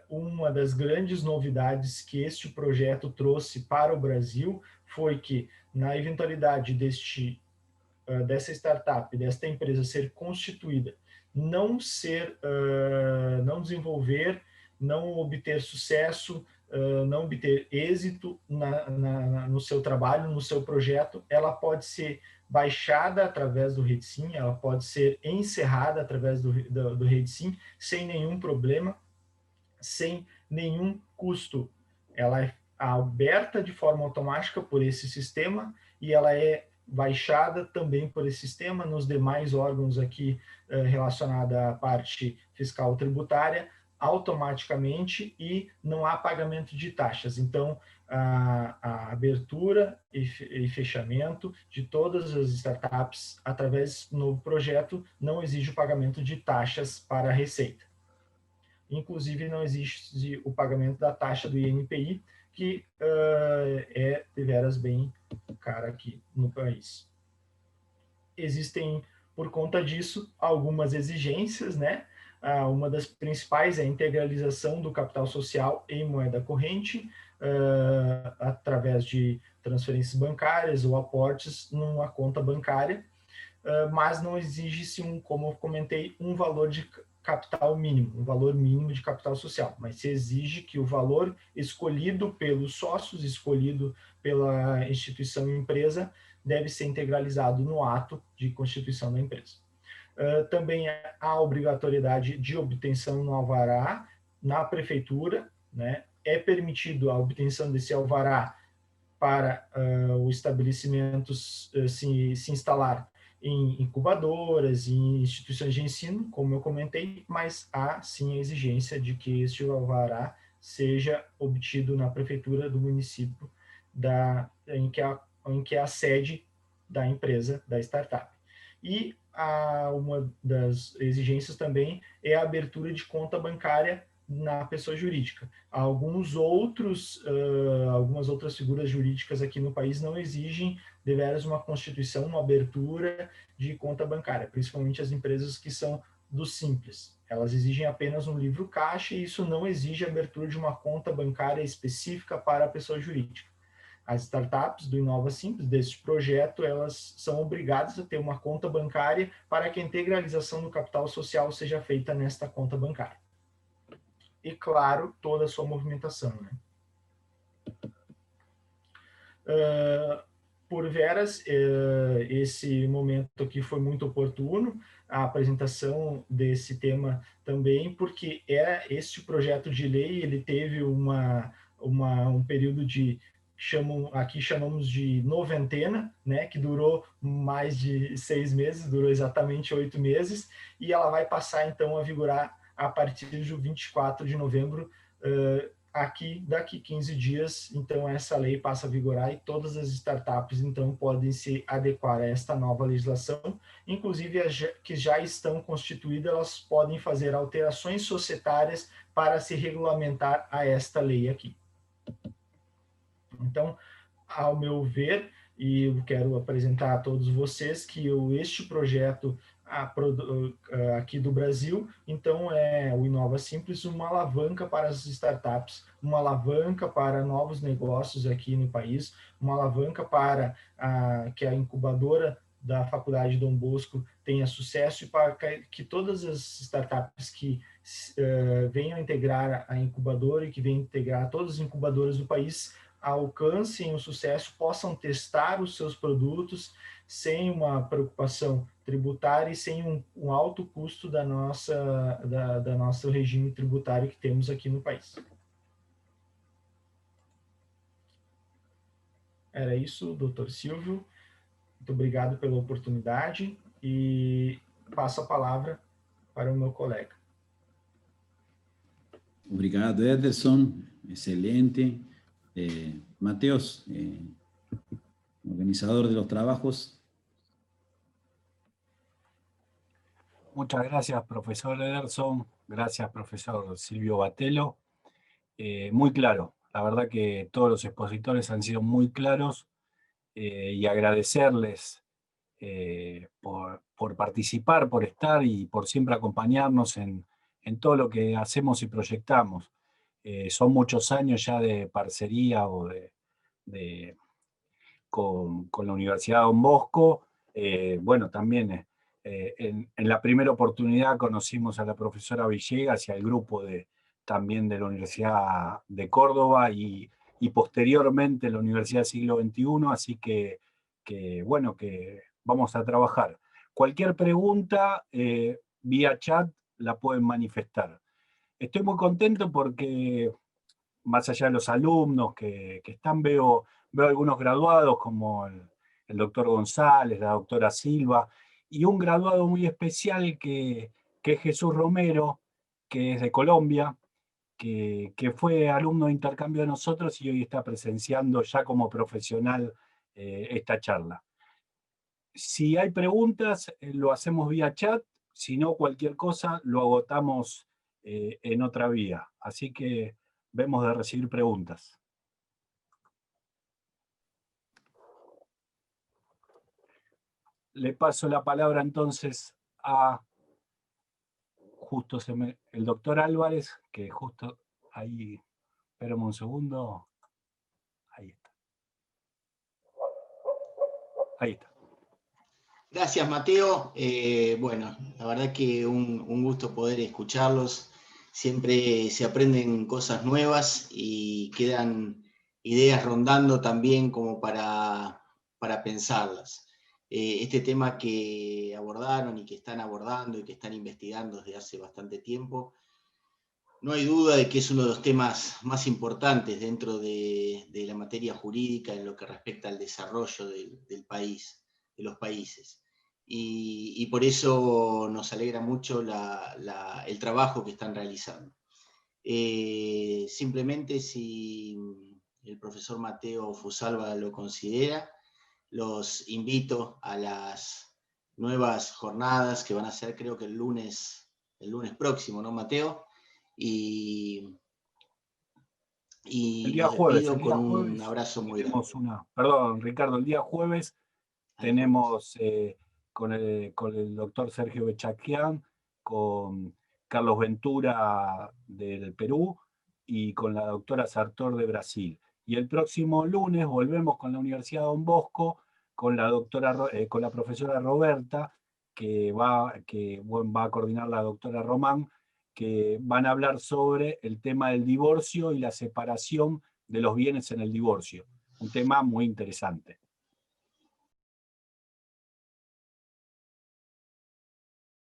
Uma das grandes novidades que este projeto trouxe para o Brasil foi que, na eventualidade dessa startup, desta empresa ser constituída, não desenvolver, não obter sucesso, não obter êxito no seu trabalho, no seu projeto, ela pode ser baixada através do REDSIM, ela pode ser encerrada através do REDSIM, sem nenhum problema, sem nenhum custo. Ela é aberta de forma automática por esse sistema e ela é baixada também por esse sistema nos demais órgãos aqui relacionados à parte fiscal tributária, automaticamente, e não há pagamento de taxas. Então, a abertura e fechamento de todas as startups através do novo projeto não exige o pagamento de taxas para a Receita. Inclusive, não existe o pagamento da taxa do INPI, que é deveras bem cara aqui no país. Existem, por conta disso, algumas exigências, né? Uma das principais é a integralização do capital social em moeda corrente, através de transferências bancárias ou aportes numa conta bancária, mas não exige-se, como eu comentei, um valor de capital mínimo, um valor mínimo de capital social, mas se exige que o valor escolhido pelos sócios, escolhido pela instituição empresa, deve ser integralizado no ato de constituição da empresa. Também há a obrigatoriedade de obtenção no alvará na prefeitura, né? É permitido a obtenção desse alvará para o estabelecimento se instalar em incubadoras, em instituições de ensino, como eu comentei, mas há sim a exigência de que este alvará seja obtido na prefeitura do município em que é a sede da empresa, da startup. E uma das exigências também é a abertura de conta bancária na pessoa jurídica. Algumas outras figuras jurídicas aqui no país não exigem deveras uma constituição, uma abertura de conta bancária, principalmente as empresas que são do Simples. Elas exigem apenas um livro caixa, e isso não exige a abertura de uma conta bancária específica para a pessoa jurídica. As startups do Inova Simples, deste projeto, elas são obrigadas a ter uma conta bancária para que a integralização do capital social seja feita nesta conta bancária. E, claro, toda a sua movimentação, né? Por veras, esse momento aqui foi muito oportuno, a apresentação desse tema também, porque este projeto de lei, ele teve um período de aqui chamamos de noventena, né, que durou mais de 6 meses, durou exatamente 8 meses, e ela vai passar então a vigorar a partir de 24 de novembro, daqui 15 dias, então essa lei passa a vigorar e todas as startups então podem se adequar a esta nova legislação, inclusive as que já estão constituídas, elas podem fazer alterações societárias para se regulamentar a esta lei aqui. Então, ao meu ver, e eu quero apresentar a todos vocês que este projeto aqui do Brasil, então é o Inova Simples, uma alavanca para as startups, uma alavanca para novos negócios aqui no país, uma alavanca para que a incubadora da Faculdade Dom Bosco tenha sucesso e para que todas as startups que venham integrar a incubadora e que venham integrar todas as incubadoras do país alcancem o sucesso, possam testar os seus produtos sem uma preocupação tributária e sem um alto custo da nosso regime tributário que temos aqui no país. Era isso, doutor Silvio. Muito obrigado pela oportunidade e passo a palavra para o meu colega. Obrigado, Ederson. Excelente. Mateos, organizador de los trabajos. Muchas gracias, profesor Ederson. Gracias, profesor Silvio Batelo. Muy claro. La verdad que todos los expositores han sido muy claros y agradecerles por participar, por estar y por siempre acompañarnos en todo lo que hacemos y proyectamos. Son muchos años ya de parcería con la Universidad Don Bosco. Bueno, también en la primera oportunidad conocimos a la profesora Villegas y al grupo también de la Universidad de Córdoba y posteriormente la Universidad del Siglo XXI, así que bueno, que vamos a trabajar. Cualquier pregunta vía chat la pueden manifestar. Estoy muy contento porque, más allá de los alumnos que están, veo algunos graduados como el doctor González, la doctora Silva, y un graduado muy especial que es Jesús Romero, que es de Colombia, que fue alumno de intercambio de nosotros y hoy está presenciando ya como profesional esta charla. Si hay preguntas, lo hacemos vía chat, si no, cualquier cosa lo agotamos en otra vía. Así que vemos de recibir preguntas. Le paso la palabra entonces a el doctor Álvarez, que justo ahí, espérame un segundo, ahí está. Ahí está. Gracias, Mateo. Bueno, la verdad que un gusto poder escucharlos. Siempre se aprenden cosas nuevas y quedan ideas rondando también como para pensarlas. Este tema que abordaron y que están abordando y que están investigando desde hace bastante tiempo, no hay duda de que es uno de los temas más importantes dentro de la materia jurídica en lo que respecta al desarrollo del país, de los países. Y por eso nos alegra mucho el trabajo que están realizando. Simplemente, si el profesor Mateo Fusalva lo considera, los invito a las nuevas jornadas que van a ser, creo que el lunes próximo, ¿no, Mateo? Y el día jueves, con un abrazo muy grande. Perdón, Ricardo, el día jueves tenemos con el doctor Sergio Bechaquian, con Carlos Ventura del Perú y con la doctora Sartor de Brasil. Y el próximo lunes volvemos con la Universidad Don Bosco, con la profesora Roberta, que va a coordinar la doctora Román, que van a hablar sobre el tema del divorcio y la separación de los bienes en el divorcio. Un tema muy interesante.